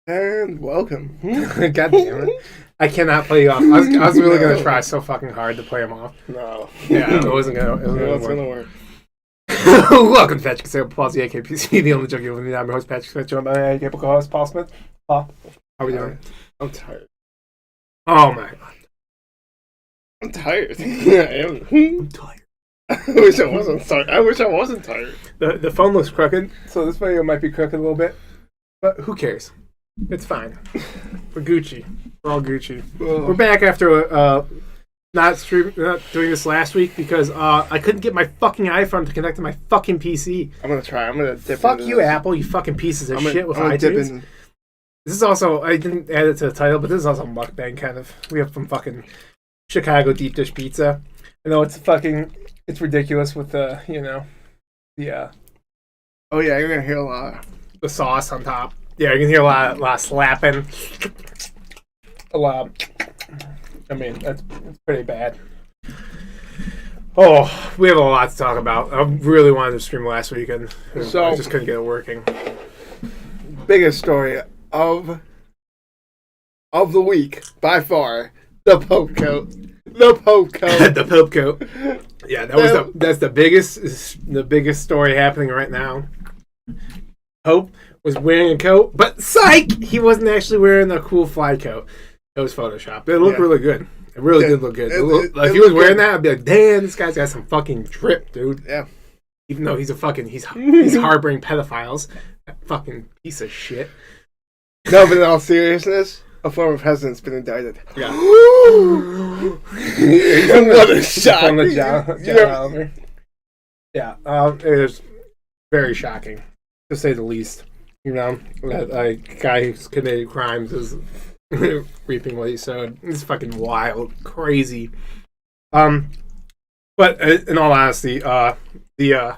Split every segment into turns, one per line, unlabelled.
And welcome.
God damn it. I cannot play you off. I was really going to try so fucking hard to play him off.
No.
Yeah, it wasn't going
to work.
Welcome to Patrick Cerebral, Paulsy, aka PCP, the only junkie with me. I'm your host, Patrick Smith, joined by my capable co-host, Paul Smith. Paul, how are we doing?
I'm tired.
Oh my god.
I'm tired. I am. I'm tired. I wish I wasn't tired.
The phone looks crooked, so this video might be crooked a little bit. But who cares? It's fine. We're Gucci. We're all Gucci. We're back after not doing this last week because I couldn't get my fucking iPhone to connect to my fucking PC.
I'm gonna try. I'm gonna dip
Fuck
into
you,
this.
Apple, you fucking pieces of shit with
I'm
iTunes. This is also, I didn't add it to the title, but this is also mukbang kind of. We have some fucking Chicago deep dish pizza. I know it's ridiculous with the
Oh yeah, you're gonna hear a lot.
The sauce on top. Yeah, you can hear a lot of slapping. A lot. I mean, that's pretty bad. Oh, we have a lot to talk about. I really wanted to stream last weekend. So I just couldn't get it working.
Biggest story of the week, by far, the Pope coat. The Pope coat.
The Pope coat. Yeah, that's the biggest story happening right now. Pope was wearing a coat, but psych! He wasn't actually wearing a cool fly coat. It was Photoshop. It looked really good. It really did look good. If he was wearing that, I'd be like, damn, this guy's got some fucking drip, dude.
Yeah.
Even though he's harboring pedophiles. That fucking piece of shit.
No, but in all seriousness, a former president's been indicted.
Yeah.
What a shock.
From the John Yeah. It was very shocking, to say the least. You know, that a guy who's committed crimes is reaping what he sowed. It's fucking wild, crazy. But in all honesty, the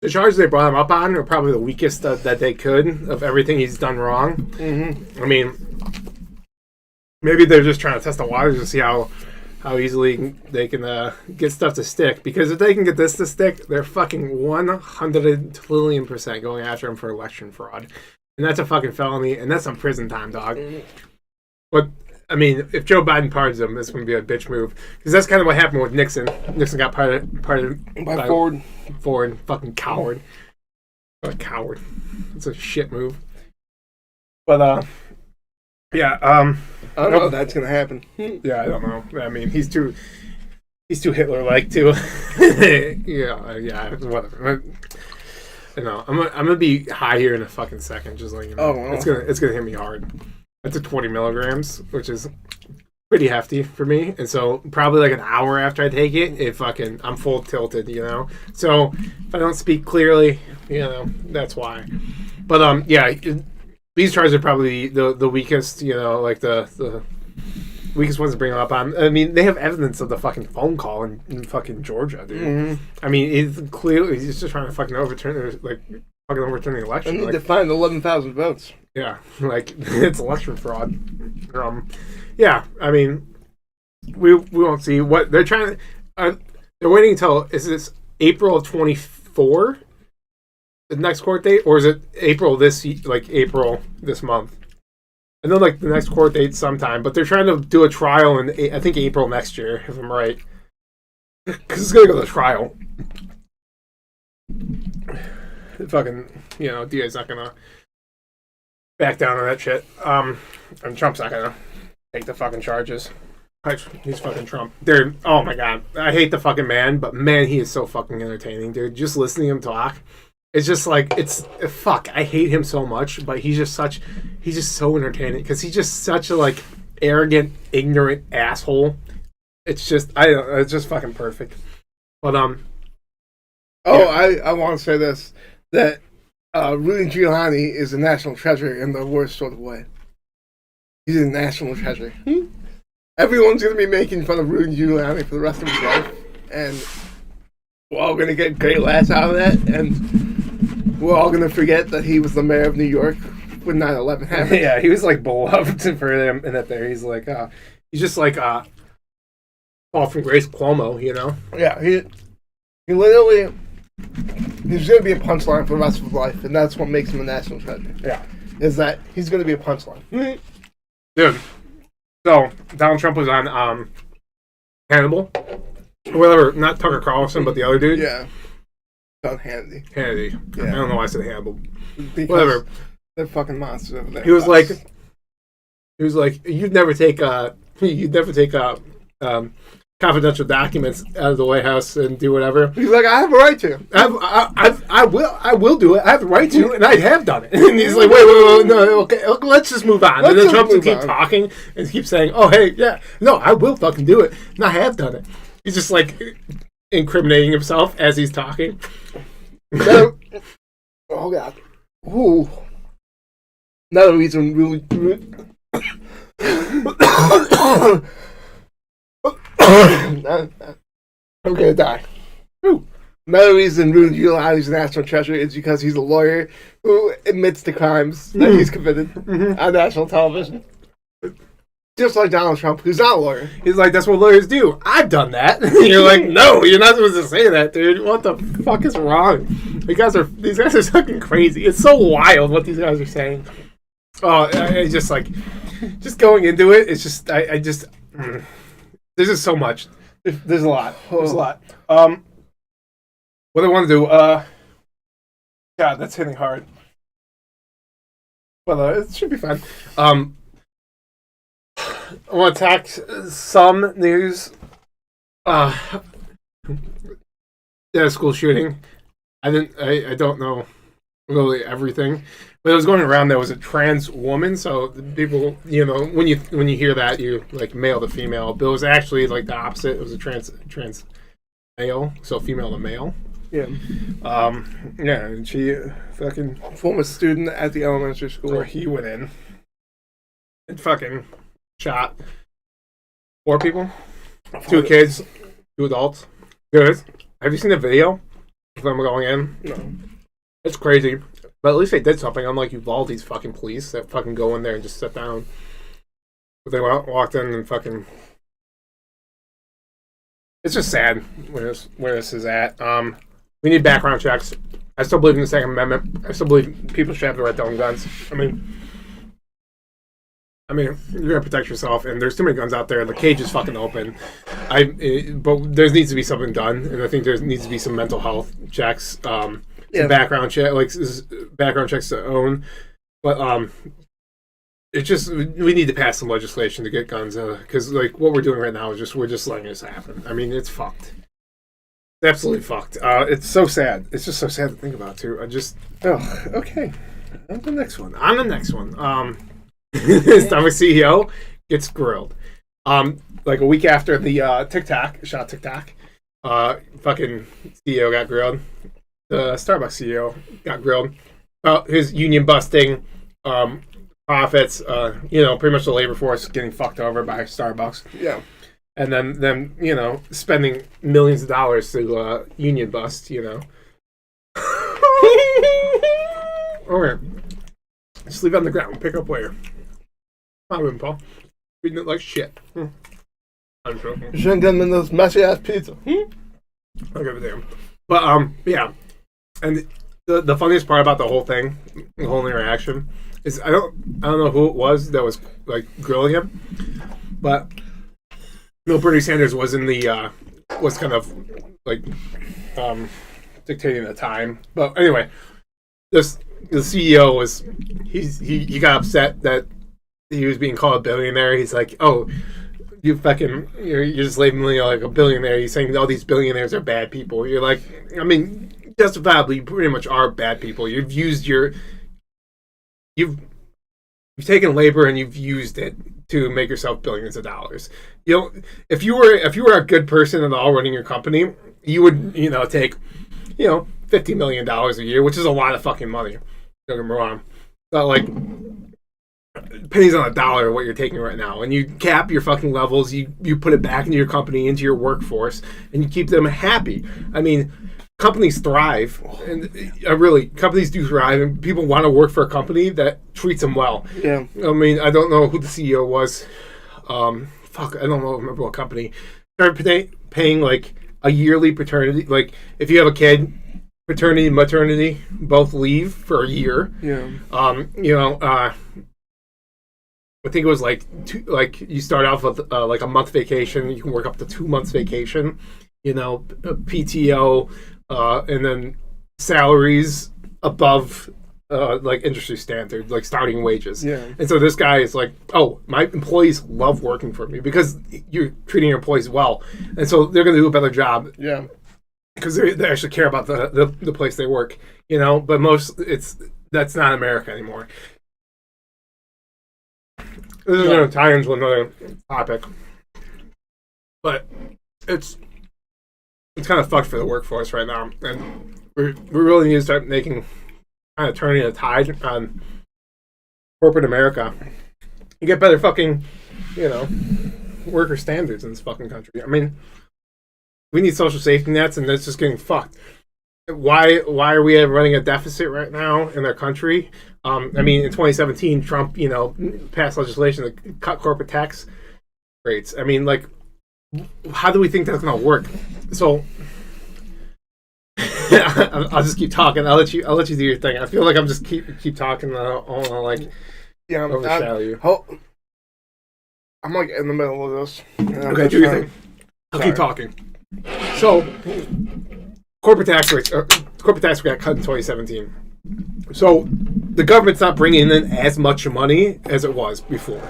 charges they brought him up on are probably the weakest that they could of everything he's done wrong. Mm-hmm. I mean, maybe they're just trying to test the waters to see how easily they can get stuff to stick. Because if they can get this to stick, they're fucking 100 trillion% going after him for election fraud. And that's a fucking felony, and that's some prison time, dog. But, I mean, if Joe Biden pardons him, this would be a bitch move. Because that's kind of what happened with Nixon. Nixon got pardoned by
Ford.
Ford, fucking coward. What a coward. It's a shit move. But, yeah,
I don't know if that's gonna happen.
Yeah, I don't know. I mean, he's too Hitler-like too. yeah, whatever. You know, I'm gonna be high here in a fucking second. Just like you know, it's gonna hit me hard. That's a 20 milligrams, which is pretty hefty for me. And so probably like an hour after I take it, I'm full tilted. You know, so if I don't speak clearly, you know, that's why. But yeah. These charges are probably the weakest, you know, like the weakest ones to bring up on. I mean, they have evidence of the fucking phone call in fucking Georgia, dude. Mm-hmm. I mean, he's just trying to fucking overturn the election.
I need to find 11,000 votes.
Yeah, like it's election fraud. Yeah, I mean, we won't see what they're trying to. They're waiting until is this April of 24? The next court date, or is it April this month? I know like the next court date sometime, but they're trying to do a trial in I think April next year, if I'm right, because it's gonna go to trial. Fucking, you know, DA's not gonna back down on that shit. And Trump's not gonna take the fucking charges. He's fucking Trump. Dude, oh my god, I hate the fucking man, but man, he is so fucking entertaining, dude. Just listening to him talk. It's just like, I hate him so much, but he's just so entertaining because he's just such a like arrogant, ignorant asshole. It's just, it's just fucking perfect. But,
yeah. I want to say this, that Rudy Giuliani is a national treasure in the worst sort of way. He's a national treasure. Everyone's going to be making fun of Rudy Giuliani for the rest of his life, and we're all going to get great laughs out of that, and we're all going to forget that he was the mayor of New York when 9/11 happened.
Yeah, he was, like, beloved for them, and that there, he's like, he's just like, Paul from Grace Cuomo, you know?
Yeah, he literally, he's going to be a punchline for the rest of his life, and that's what makes him a national treasure.
Yeah.
is that he's going to be a punchline.
Dude, so Donald Trump was on Hannibal, or whatever, not Tucker Carlson, but the other dude.
Yeah. On Hannity.
Yeah. I don't know why I said Hannibal.
Because
whatever.
They're fucking monsters over there.
He was like, you'd never take confidential documents out of the White House and do whatever.
He's like, I have a right to.
I will do it. I have the right to, and I have done it. And he's like, wait, no, okay, let's just move on. And then Trump will keep talking and keep saying, oh, hey, yeah, no, I will fucking do it, and I have done it. He's just like incriminating himself as he's talking.
Oh God. Ooh. Another reason really. I'm gonna die. Ooh. Another reason Rudy Giuliani's a national treasure is because he's a lawyer who admits to crimes that he's committed on national television. Just like Donald Trump, who's not a lawyer.
He's like, that's what lawyers do. I've done that. You're like, no, you're not supposed to say that, dude. What the fuck is wrong? These guys are fucking crazy. It's so wild what these guys are saying. Oh, I just like, just going into it. It's just, there's just so much. There's a lot. There's a lot. What I want to do, God, that's hitting hard. But it should be fine. I want to tack some news. School shooting. I don't know really everything, but it was going around. There was a trans woman, so people, when you hear that, you like male to female. But it was actually like the opposite. It was a trans male, so female to male.
Yeah.
Yeah, and she fucking
former student at the elementary school
where he went in and fucking shot 4 people, 2 kids, 2 adults. Good. Have you seen the video of them going in?
No.
It's crazy. But at least they did something. Unlike Uvalde's fucking police that fucking go in there and just sit down. But they walked in and fucking. It's just sad where this is at. We need background checks. I still believe in the Second Amendment. I still believe people should have the right to own guns. I mean, you're gonna protect yourself, and there's too many guns out there. The cage is fucking open. But there needs to be something done, and I think there needs to be some mental health checks, some background checks to own. But it's just we need to pass some legislation to get guns, because like what we're doing right now is we're just letting this happen. I mean, it's fucked. It's absolutely fucked. It's so sad. It's just so sad to think about too. Okay. On the next one. Starbucks CEO gets grilled. Like a week after the TikTok, fucking CEO got grilled. The Starbucks CEO got grilled about his union busting, profits, pretty much the labor force getting fucked over by Starbucks.
Yeah.
And then them, spending millions of dollars to union bust, Okay. Just leave it on the ground and pick up later. I wouldn't, Paul. Reading it like shit. I'm joking.
You shouldn't get them in those messy ass pizza.
I'll give a damn. But yeah. And the funniest part about the whole thing, the whole interaction, is I don't know who it was that was like grilling him, but Bernie Sanders was in the was kind of like dictating the time. But anyway, the CEO was he got upset that he was being called a billionaire. He's like, oh, you're just labeling like a billionaire. He's saying all these billionaires are bad people. You're like, I mean, justifiably, you pretty much are bad people. You've taken labor and you've used it to make yourself billions of dollars. If you were a good person at all running your company, you would take $50 million a year, which is a lot of fucking money. Don't get me wrong, but like pennies on a dollar what you're taking right now, and you cap your fucking levels. You put it back into your company, into your workforce, and you keep them happy. I mean, companies thrive, and really, companies do thrive, and people want to work for a company that treats them well.
Yeah.
I mean, I don't know who the CEO was. I don't remember what company started paying like a yearly paternity. Like, if you have a kid, paternity and maternity both leave for a year.
Yeah.
I think it was like you start off with like a month vacation. You can work up to 2 months vacation. PTO, and then salaries above like industry standard, like starting wages.
Yeah.
And so this guy is like, oh, my employees love working for me because you're treating your employees well, and so they're going to do a better job.
Yeah.
Because they actually care about the place they work. But that's not America anymore. This is going to tie into another topic, but it's kind of fucked for the workforce right now, and we really need to start turning a tide on corporate America. You get better fucking, worker standards in this fucking country. I mean, we need social safety nets, and that's just getting fucked. Why are we running a deficit right now in our country? In 2017, Trump, passed legislation to cut corporate tax rates. I mean, like, how do we think that's going to work? So, I'll just keep talking. I'll let you do your thing. I feel like I'm just keep talking. I don't want to overshadow you.
I'm like in the middle of this.
Okay, do your thing. I'll keep talking. So, corporate tax rates got cut in 2017. So the government's not bringing in as much money as it was before.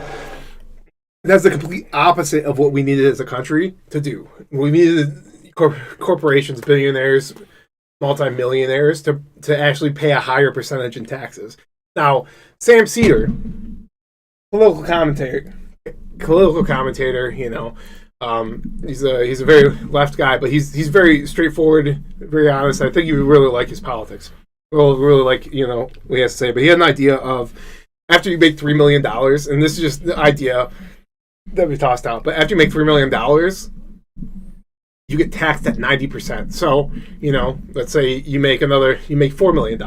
That's the complete opposite of what we needed as a country to do. We needed corporations, billionaires, multimillionaires to actually pay a higher percentage in taxes. Now, Sam Cedar, political commentator, he's a very left guy, but he's very straightforward, very honest. I think you really like his politics. Really like, what he has to say. But he had an idea of, after you make $3 million, and this is just the idea that we tossed out, but after you make $3 million, you get taxed at 90%. So, let's say you make $4 million.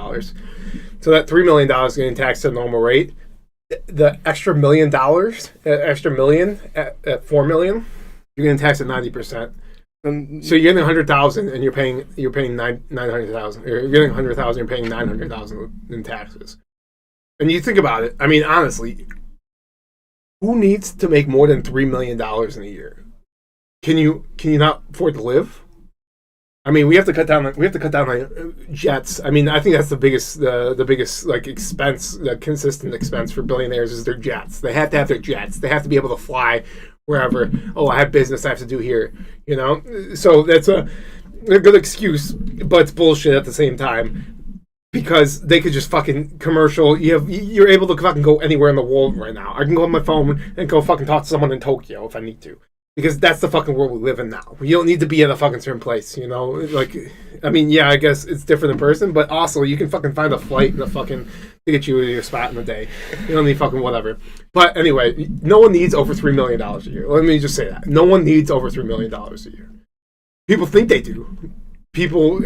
So that $3 million is getting taxed at a normal rate. The extra $1 million, at $4 million, you're getting taxed at 90%. So you're getting $100,000 and you're paying $900,000. You're getting $100,000, you're paying $900,000 in taxes. And you think about it. I mean, honestly, who needs to make more than $3 million in a year? Can you not afford to live? I mean, we have to cut down on jets. I mean, I think that's the biggest like expense, the consistent expense for billionaires is their jets. They have to have their jets. They have to be able to fly wherever. Oh, I have business I have to do here. So that's a good excuse, but it's bullshit at the same time because they could just fucking commercial. You're able to fucking go anywhere in the world right now. I can go on my phone and go fucking talk to someone in Tokyo if I need to. Because that's the fucking world we live in now. You don't need to be in a fucking certain place, Like, I mean, yeah, I guess it's different in person, but also you can fucking find a flight to get you to your spot in a day. You don't need fucking whatever. But anyway, no one needs over $3 million a year. Let me just say that. No one needs over $3 million a year. People think they do. People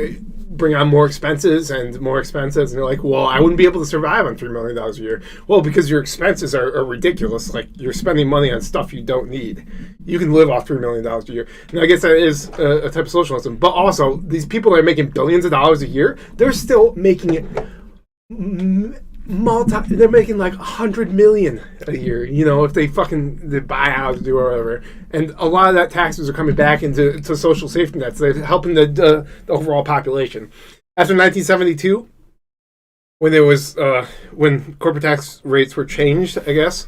bring on more expenses, and they're like, well, I wouldn't be able to survive on $3 million a year. Well, because your expenses are ridiculous. Like, you're spending money on stuff you don't need. You can live off $3 million a year. And I guess that is a type of socialism. But also, these people that are making billions of dollars a year, they're still making it they're making like $100 million a year, if they buy houses, do whatever. And a lot of that taxes are coming back into social safety nets. They're helping the overall population. After 1972, when there was when corporate tax rates were changed, I guess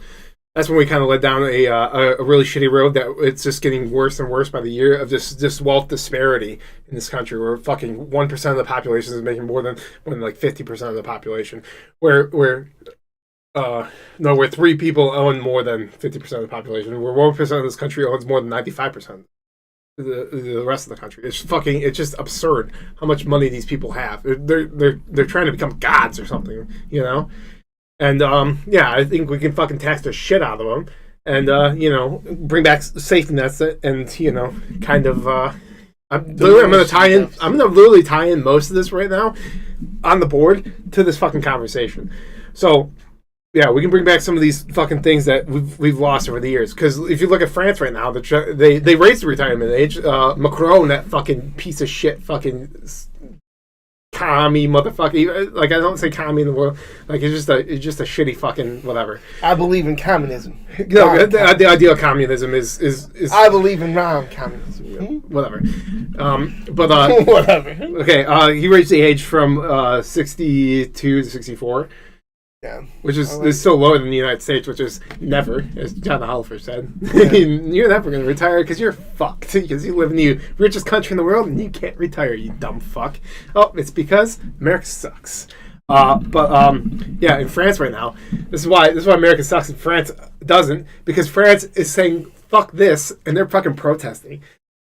that's when we kind of led down a really shitty road that it's just getting worse and worse by the year of this wealth disparity in this country, where fucking 1% of the population is making more than like 50% of the population, where 3 people own more than 50% of the population, where 1% of this country owns more than 95% of the rest of the country. It's just absurd how much money these people have. They're trying to become gods or something, And, I think we can fucking tax the shit out of them and, bring back safety nets and, I'm going to literally tie in most of this right now on the board to this fucking conversation. So, yeah, we can bring back some of these fucking things that we've lost over the years. Because if you look at France right now, they raised the retirement age. Macron, that fucking piece of shit fucking commie motherfucker. Like I don't say commie in the world. Like it's just a shitty fucking whatever.
I believe in communism.
No, the idea of communism is
I believe in communism.
Whatever. But
whatever.
Okay. He raised the age from 62 to 64.
Yeah,
which is still lower than the United States, which is never, as John Oliver said.
Yeah.
You're never going to retire because you're fucked. Because you live in the richest country in the world and you can't retire, you dumb fuck. Oh, it's because America sucks. Yeah, in France right now, this is why America sucks and France doesn't, because France is saying fuck this and they're fucking protesting.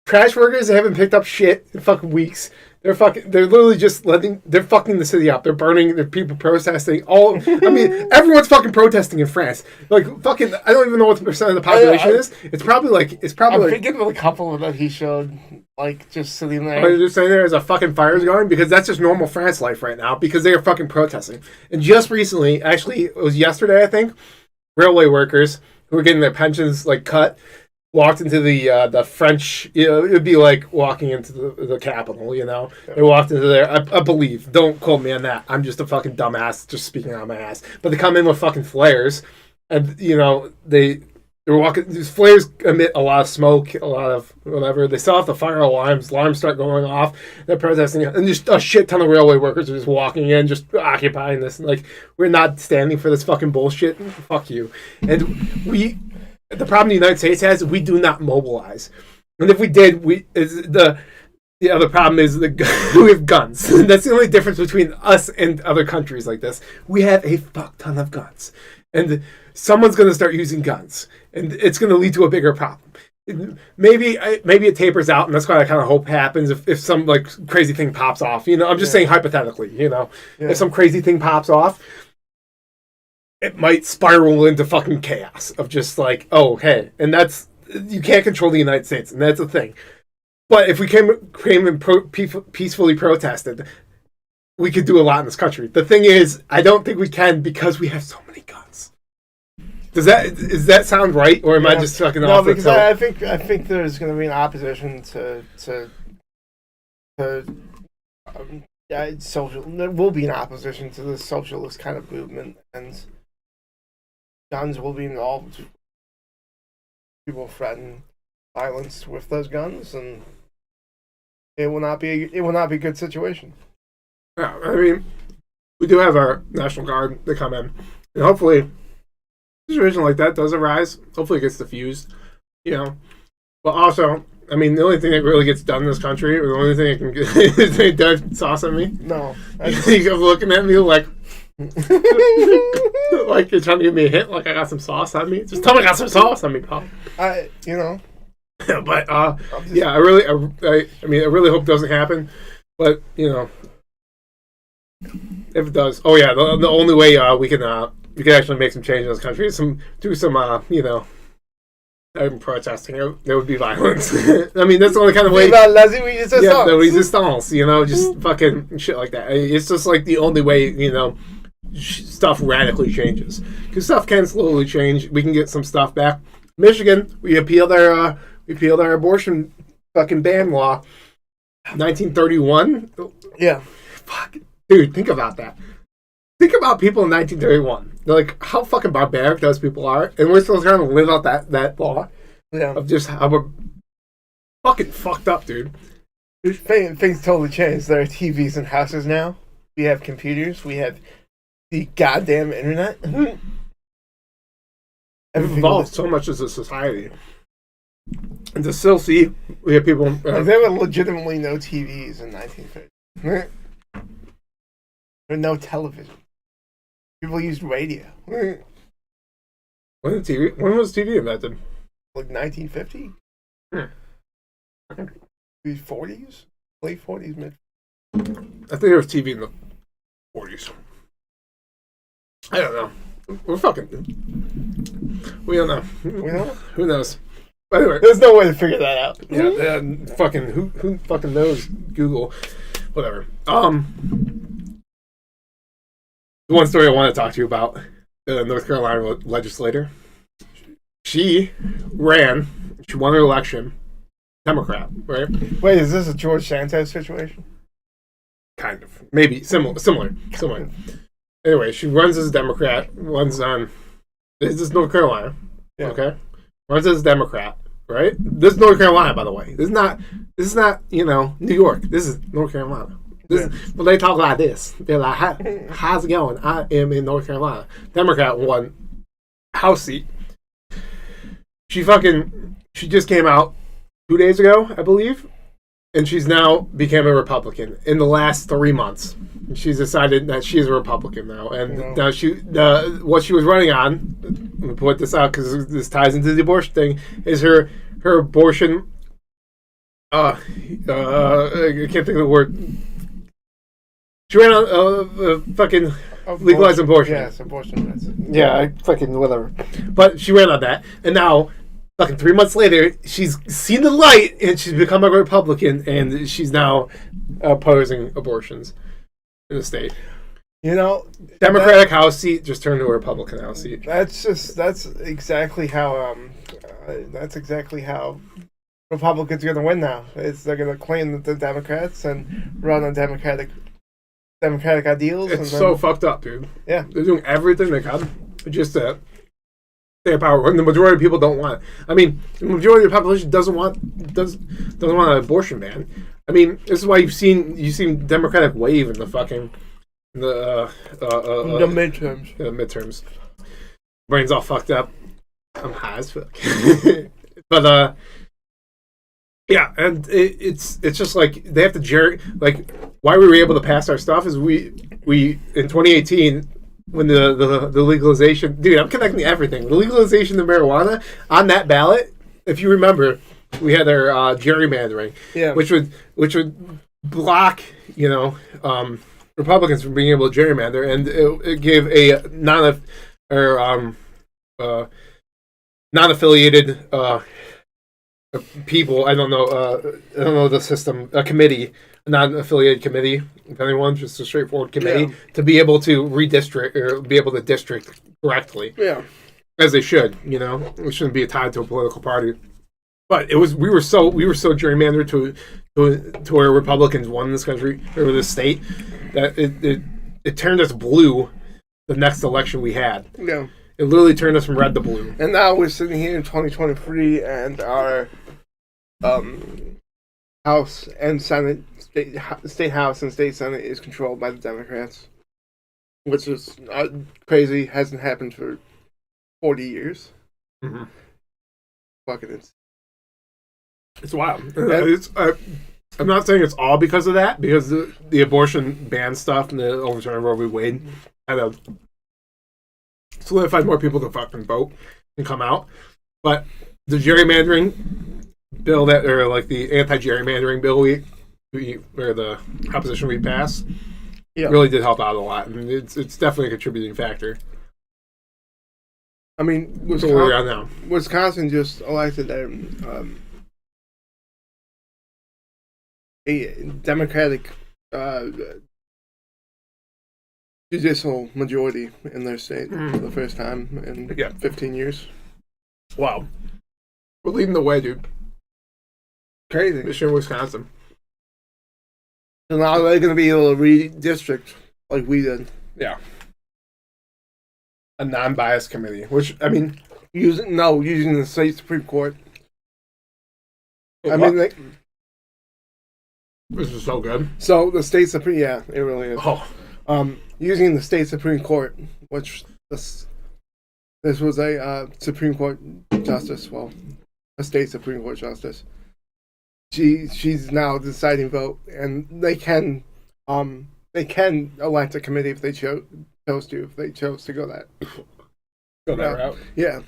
Trash workers haven't picked up shit in fucking weeks. They're literally just they're fucking the city up. They're burning, there are people protesting. Everyone's fucking protesting in France. Like, fucking, I don't even know what the percent of the population is. It's probably
I'm thinking of a couple that he showed, like, just sitting there.
They're just sitting there as a fucking fire's going, because that's just normal France life right now, because they are fucking protesting. And just recently, actually, it was yesterday, I think, railway workers who were getting their pensions, like, cut, walked into the French, it would be like walking into the capital, Yeah. They walked into there, I believe, don't quote me on that, I'm just a fucking dumbass, just speaking out of my ass, but they come in with fucking flares, and, they're walking, these flares emit a lot of smoke, a lot of whatever, they set off the fire alarms start going off, they're protesting, and just a shit ton of railway workers are just walking in, just occupying this, and like, we're not standing for this fucking bullshit, fuck you, and the problem the United States has is we do not mobilize. And if we did, the other problem is we have guns. That's the only difference between us and other countries like this. We have a fuck ton of guns. And someone's going to start using guns. And it's going to lead to a bigger problem. Maybe it tapers out, and that's what I kind of hope happens if some like crazy thing pops off. I'm just saying hypothetically, if some crazy thing pops off, it might spiral into fucking chaos of just like, oh, hey. And that's, you can't control the United States, and that's the thing. But if we came and peacefully protested, we could do a lot in this country. The thing is, I don't think we can because we have so many guns. Does that sound right, or am I just fucking off?
No, because I think there's going to be an opposition to social. There will be an opposition to the socialist kind of movement, and guns will be involved. People threaten violence with those guns, and it will not be a good situation.
Yeah, I mean, we do have our National Guard to come in, and hopefully, a situation like that does arise. Hopefully, it gets diffused, But also, I mean, the only thing that really gets done in this country, or the only thing that can get is they dive sauce on me.
No,
you're looking at me like. Like you're trying to give me a hint, like I got some sauce on me. Just tell me I got some sauce on me, pal.
But
yeah, I really hope it doesn't happen. But if it does, oh yeah, the only way we can actually make some change in this country is do some protesting. There would be violence. I mean, that's the only kind of way. The resistance, just fucking shit like that. It's just like the only way, stuff radically changes. Because stuff can slowly change. We can get some stuff back. Michigan, we appealed our abortion fucking ban law. 1931.
Yeah.
Fuck, dude, think about that. Think about people in 1931. They're like, how fucking barbaric those people are, and we're still trying to live out that law.
Yeah.
Of just how we're fucking fucked up, dude.
Things totally changed. There are TVs in houses now. We have computers. We have the goddamn internet.
We've evolved so much as a society. And to still see, we have people...
there were legitimately no TVs in 1950. There were no television. People used radio.
When was TV invented?
Like 1950? The 40s? Late 40s, mid.
I think there was TV in the 40s. I don't know. We're fucking... We don't know.
We don't know?
Who knows? But anyway,
there's no way to figure that out.
Yeah, fucking... Who fucking knows? Google. Whatever. The one story I want to talk to you about, the North Carolina legislator. She ran. She won her election. Democrat, right?
Wait, is this a George Santos situation?
kind of, maybe similar. Anyway, she runs as a Democrat. This is North Carolina. Yeah. Okay, runs as a Democrat. Right. This is North Carolina, by the way. This is not New York. This is North Carolina. But they talk like this. They're like, how's it going? I am in North Carolina. Democrat won House seat. She just came out 2 days ago, I believe, and she's now became a Republican in the last 3 months. She's decided that she's a Republican now, and now what she was running on. Let me point this out because this ties into the abortion thing. Is her abortion? I can't think of the word. She ran on fucking legalize abortion.
Yes, abortion.
Yeah, I fucking whatever. But she ran on that, and now, fucking 3 months later, she's seen the light, and she's become a Republican, and she's now opposing abortions in the state. Democratic House seat just turned to a Republican House seat.
That's exactly how Republicans are going to win now. They're going to claim that they're Democrats and run on democratic ideals.
It's so fucked up, dude.
Yeah,
they're doing everything they can just to stay in power, and the majority of people don't want it. I mean, the majority of the population doesn't want an abortion ban. I mean, this is why you've seen Democratic wave in the fucking the
midterms.
The midterms. Brain's all fucked up. I'm high as fuck. But yeah, and it's just like they have to why we were able to pass our stuff is we in 2018 when the legalization, dude, I'm connecting everything. The legalization of marijuana on that ballot, if you remember, we had our gerrymandering, which would block Republicans from being able to gerrymander, and it gave a non-affiliated people. I don't know the system. A committee, a non-affiliated committee, if anyone, just a straightforward committee to be able to redistrict or be able to district correctly.
Yeah,
as they should. It shouldn't be tied to a political party. But we were so gerrymandered to where Republicans won this country or this state that it turned us blue the next election we had.
Yeah.
It literally turned us from red to blue.
And now we're sitting here in 2023 and our House and Senate, state House and state Senate is controlled by the Democrats, which is crazy. Hasn't happened for 40 years.
Mm-hmm.
Fucking
it's wild. I'm not saying it's all because of that, because the abortion ban stuff and the overturn of Roe v. Wade had a solidified more people to fucking vote and come out. But the gerrymandering bill the anti-gerrymandering bill or the proposition we passed really did help out a lot. And it's definitely a contributing factor.
I mean, Wisconsin just elected a Democratic judicial majority in their state for the first time in 15 years.
Wow. We're leading the way, dude.
Crazy.
Michigan, Wisconsin.
So now they're going to be able to redistrict like we did.
Yeah. A non-biased committee, which, I mean...
using the state Supreme Court.
This is so good.
So the state Supreme... Yeah, it really is.
Oh.
Using the state Supreme Court, which this was a Supreme Court justice, a state Supreme Court justice. She's now the deciding vote, and they can elect a committee if they chose to go that
route.
Yeah.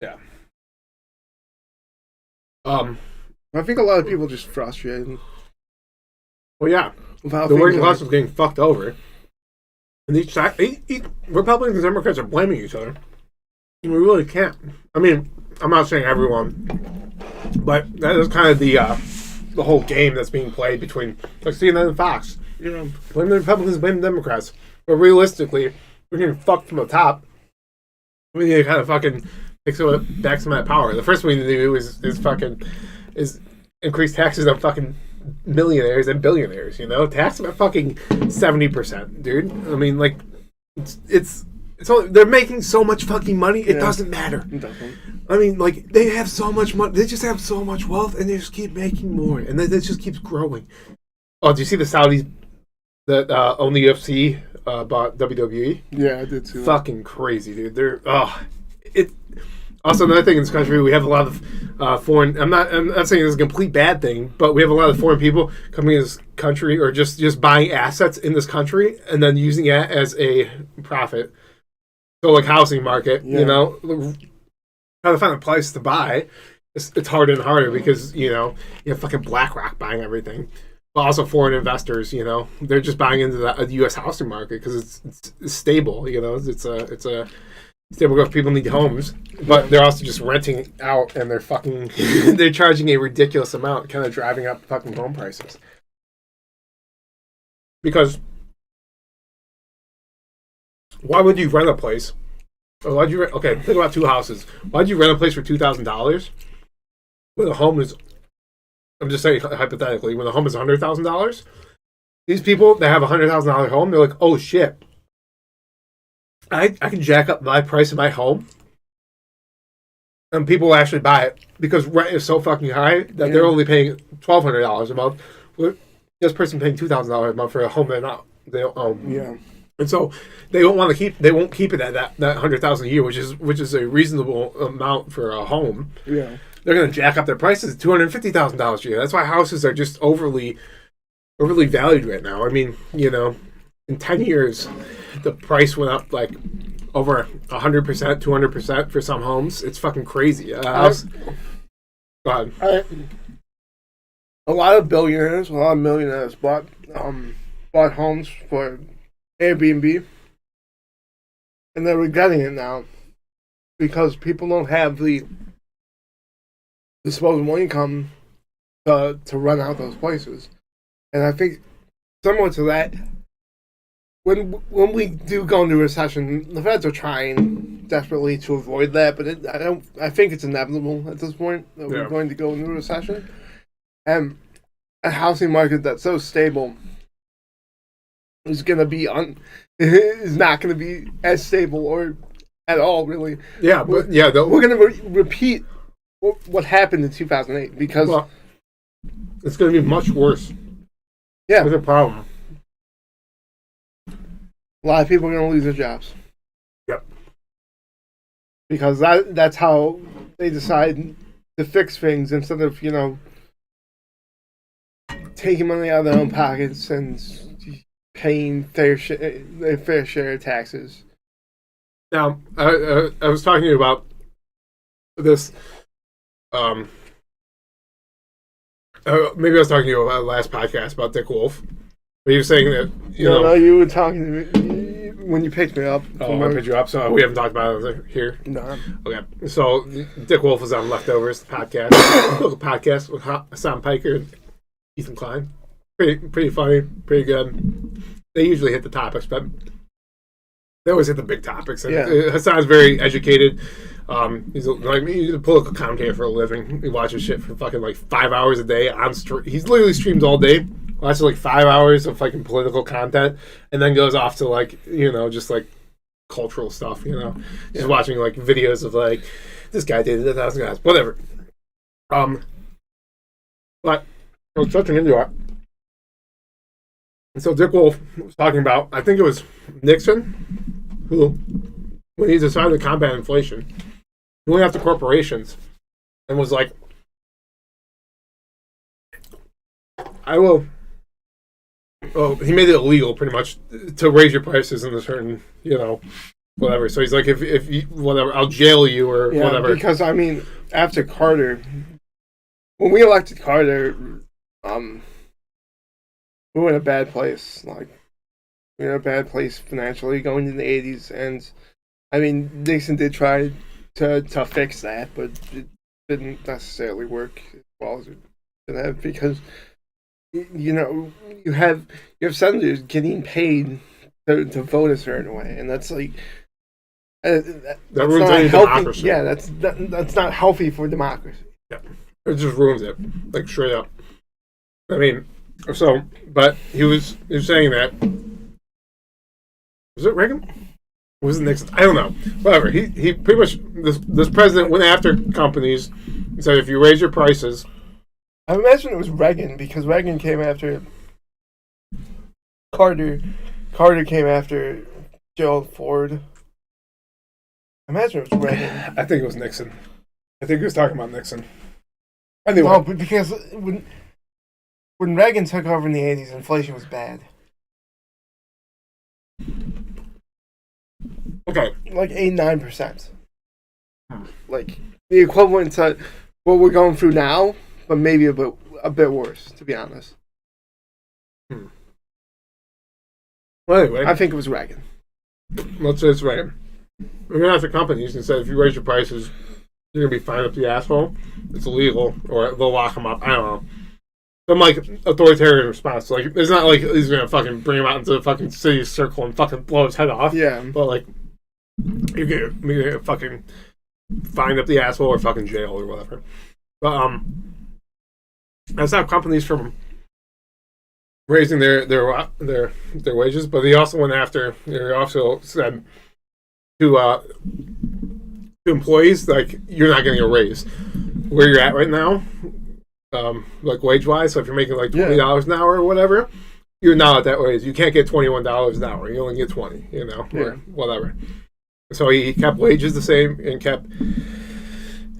Yeah.
I think a lot of people are just frustrated.
Well, yeah. The working class was getting fucked over. And each side, Republicans and Democrats are blaming each other. And we really can't. I mean, I'm not saying everyone, but that is kind of the whole game that's being played between CNN and Fox. Blame the Republicans, blame the Democrats. But realistically, we're getting fucked from the top. We need to kind of fucking fix it back some of that power. The first thing we need to do is increase taxes on fucking millionaires and billionaires. Tax them at fucking 70%, dude. I mean, like, it's only, they're making so much fucking money. It doesn't matter.
It doesn't.
I mean, like, they have so much money. They just have so much wealth, and they just keep making more, and then it just keeps growing. Oh, do you see the Saudis that own the UFC bought WWE?
Yeah, I did too.
Fucking crazy, dude. They're it. Also, another thing in this country, we have a lot of foreign. I'm not saying it's a complete bad thing, but we have a lot of foreign people coming in this country, or just buying assets in this country and then using it as a profit. So, like housing market, trying to find a place to buy, it's harder and harder because you have fucking BlackRock buying everything. But also foreign investors, they're just buying into the U.S. housing market because it's stable. It's a stable growth. People need homes, but they're also just renting out, and they're fucking they're charging a ridiculous amount, kind of driving up fucking home prices. Because why would you rent a place? Or why'd you okay? Think about two houses. Why'd you rent a place for $2,000 when a home is? I'm just saying hypothetically, when the home is $100,000, these people that have a $100,000 home, they're like, "Oh shit, I can jack up my price of my home," and people will actually buy it because rent is so fucking high that they're only paying $1,200 a month. This person paying $2,000 a month for a home they don't own.
Yeah,
and so they won't keep it at that $100,000 a year, which is a reasonable amount for a home.
Yeah.
They're going to jack up their prices to $250,000 a year. That's why houses are just overly valued right now. I mean, in 10 years, the price went up like over 100%, 200% for some homes. It's fucking crazy. Go ahead.
A lot of billionaires, a lot of millionaires bought homes for Airbnb, and they're regretting it now because people don't have the disposable income to run out those places. And I think similar to that, when we do go into recession, the Feds are trying desperately to avoid that, but I think it's inevitable at this point that we're going to go into a recession. And a housing market that's so stable is going to be is not going to be as stable or at all, really.
Yeah, but
we're going to repeat what happened in 2008 because
it's going to be much worse.
Yeah,
that's a problem.
A lot of people are going to lose their jobs.
Yep.
Because that's how they decide to fix things instead of taking money out of their own pockets and paying their fair share of taxes.
Now, I was talking to you about this. Maybe I was talking to you about the last podcast about Dick Wolf. But you were saying that
No, you were talking to me when you picked me up.
Oh, I picked you up, so we haven't talked about it here.
No.
Okay, so Dick Wolf was on Leftovers, the podcast, local podcast with Hassan Piker and Ethan Klein. Pretty funny, pretty good. They usually hit the topics, but they always hit the big topics. And Hassan's very educated. He's a political commentator for a living. He watches shit for fucking like 5 hours a day on stream. He's literally streams all day, watches like 5 hours of fucking political content, and then goes off to like just like cultural stuff. Just watching like videos of like this guy did 1,000 guys, whatever. But I was touching into it. And so Dick Wolf was talking about, I think it was Nixon, who, when he decided to combat inflation, he went after corporations and was like, I will. Oh, he made it illegal pretty much to raise your prices in a certain, whatever. So he's like, if you, whatever, I'll jail you or whatever.
Because, I mean, after Carter, when we elected Carter, we were in a bad place. Like, we were in a bad place financially going into the 80s. And, I mean, Nixon did try to fix that, but it didn't necessarily work as well as it should have because, you have senators getting paid to vote a certain way. And that's like...
that ruins any democracy.
Yeah, that's not healthy for democracy.
Yeah. It just ruins it. Like, straight up. I mean, so, but he was saying that. Was it Reagan? Or was it Nixon? I don't know. Whatever. He pretty much, this president went after companies and said, if you raise your prices.
I imagine it was Reagan, because Reagan came after Carter. Carter came after Gerald Ford. I imagine it was Reagan.
I think it was Nixon. I think he was talking about Nixon. Anyway.
No, but because when Reagan took over in the 80s, inflation was bad.
Okay.
Like 8-9%. Like the equivalent to what we're going through now, but maybe a bit worse, to be honest.
Well, anyway.
I think it was Reagan.
Let's say it's Reagan. We're going after companies and said, if you raise your prices, you're going to be fined up the asshole. It's illegal, or they'll lock them up. I don't know. Some, like, authoritarian response. Like, it's not like he's going to fucking bring him out into the fucking city circle and fucking blow his head off.
Yeah.
But, like, you're going to fucking fined up the asshole or fucking jail or whatever. But, that's how companies from raising their wages, but he also went after, he also said to employees, like, you're not getting a raise where you're at right now, like wage wise. So if you're making like $20 an hour or whatever, you're not at that raise. You can't get $21 an hour. You only get 20, or whatever. So he kept wages the same and kept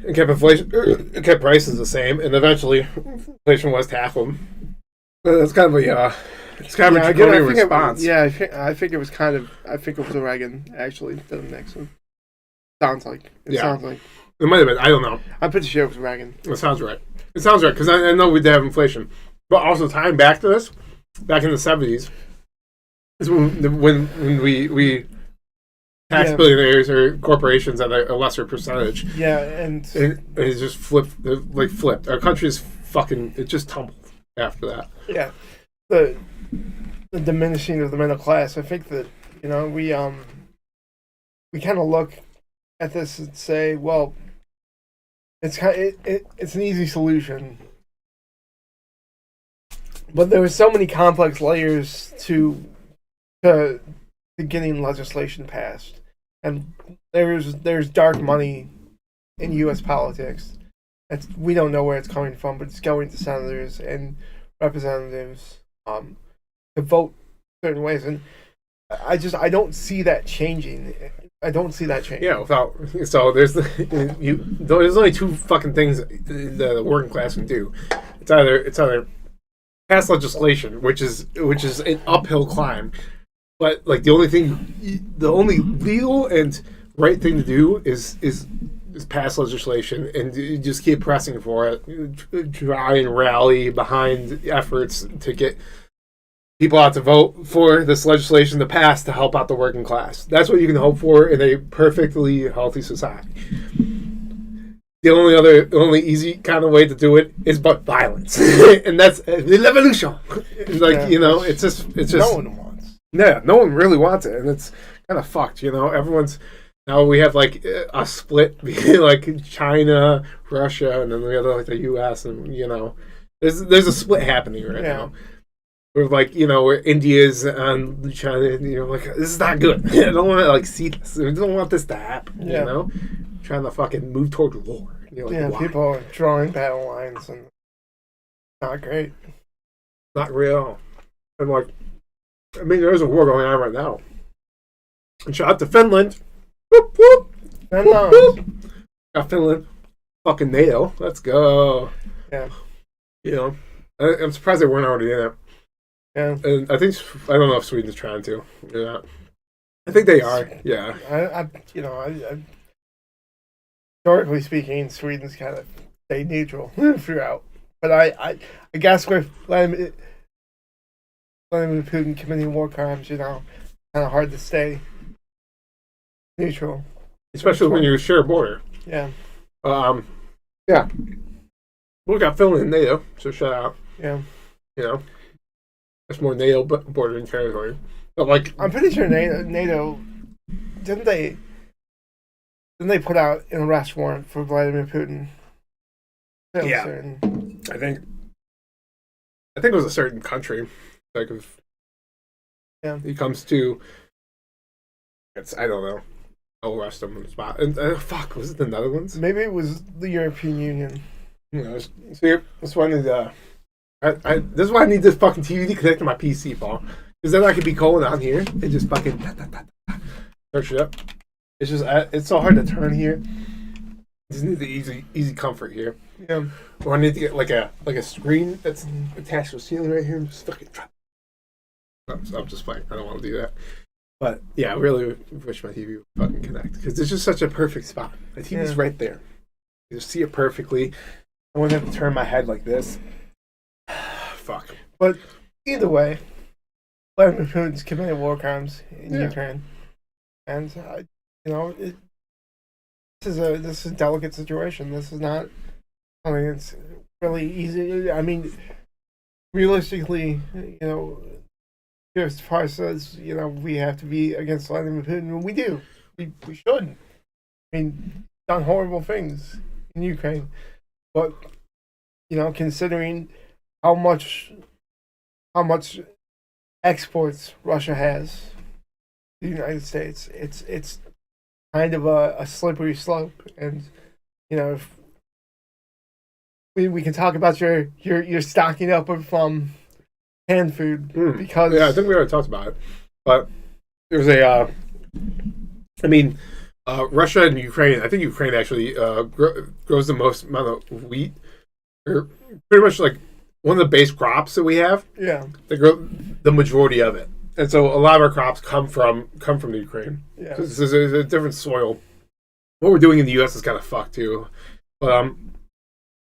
inflation, kept prices the same, and eventually inflation was tackled. But that's kind of a it's kind of a draconian response.
I think it was Reagan actually than Nixon. Sounds like sounds like
it might have been. I don't know.
I'm pretty sure it was Reagan.
It sounds right. It sounds right because I know we did have inflation, but also tying back to this, back in the 70s, is when we tax billionaires or corporations at a lesser percentage.
Yeah, and
it just flipped. Our country's fucking. It just tumbled after that.
Yeah, the diminishing of the middle class. I think that we kind of look at this and say, well, it's an easy solution, but there were so many complex layers to getting legislation passed, and there's dark money in U.S. politics. We don't know where it's coming from, but it's going to senators and representatives to vote certain ways, and I don't see that changing.
Yeah, there's only two fucking things the working class can do. It's either pass legislation, which is an uphill climb, but like the only legal and right thing to do is pass legislation, and you just keep pressing for it, try and rally behind efforts to get people out to vote for this legislation to pass to help out the working class. That's what you can hope for in a perfectly healthy society. The only easy kind of way to do it is but violence, and that's the revolution. It's just
no one wants.
Yeah, no one really wants it, and it's kind of fucked. Everyone's. Now we have like a split between like China, Russia, and then we have like the U.S. and there's a split happening right now. We're like where India's on China, like this is not good. I don't want to like see this. I don't want this to happen. Trying to fucking move toward war. Why?
People are drawing battle lines and not great.
Not real. And there's a war going on right now. And shout out to Finland. Whoop, whoop. Whoop, whoop. Got Finland. Fucking NATO. Let's go.
Yeah.
I'm surprised they weren't already in it.
Yeah.
And I don't know if Sweden's trying to. Yeah. I think they are. Yeah.
Historically speaking, Sweden's kind of stayed neutral throughout. But I guess with Vladimir Putin committing war crimes, kind of hard to stay neutral,
especially when you share a border.
Yeah.
Yeah. We got Finland in NATO, so shout out.
Yeah.
That's more NATO border than territory. But
I'm pretty sure NATO didn't they put out an arrest warrant for Vladimir Putin?
Yeah. I think I think it was a certain country. Like if he comes to, I don't know. I'll arrest him on the spot. And fuck, was it the Netherlands?
Maybe it was the European Union.
See, that's why I need this is why I need this fucking TV to connect to my PC, Paul. Because then I could be calling on here and just fucking search it up. It's just it's so hard to turn here. Just need the easy comfort here.
Yeah.
Or I need to get like a screen that's attached to a ceiling right here and just fucking. I'm just playing. I don't want to do that. But yeah, I really wish my TV would fucking connect because it's just such a perfect spot. The TV's right there. You just see it perfectly. I wouldn't have to turn my head like this. Fuck.
But either way, Vladimir Putin's committed war crimes in Ukraine, and this is a delicate situation. This is not something that's really easy. I mean, realistically, as far as we have to be against Vladimir Putin. We do. We should. I mean, done horrible things in Ukraine, but considering how much exports Russia has to the United States, it's kind of a slippery slope. And if we can talk about your stocking up of canned food because
I think we already talked about it, but there's Russia and Ukraine. I think Ukraine actually grows the most amount of wheat, or pretty much like one of the base crops that we have.
Yeah,
they grow the majority of it, and so a lot of our crops come from the Ukraine.
Yeah,
because there's a different soil. What we're doing in the U.S. is kind of fucked too, but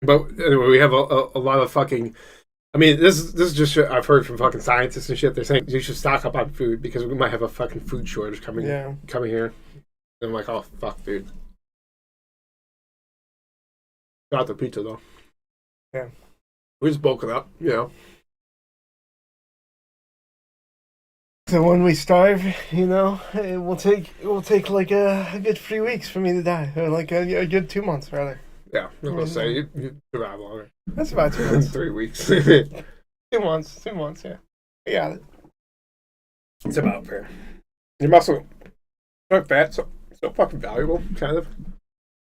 anyway, we have a lot of fucking. I mean, this is just shit I've heard from fucking scientists and shit. They're saying you should stock up on food because we might have a fucking food shortage coming here. And I'm like, oh fuck, dude. Got the pizza though.
Yeah,
we just bulking up,
So when we starve, it will take like a good 3 weeks for me to die, or like a good 2 months rather.
Yeah, I was gonna say you survive longer.
That's about 2 months.
3 weeks.
2 months, yeah. I got it.
It's about fair. Your muscle, fat, so fucking valuable, kind of.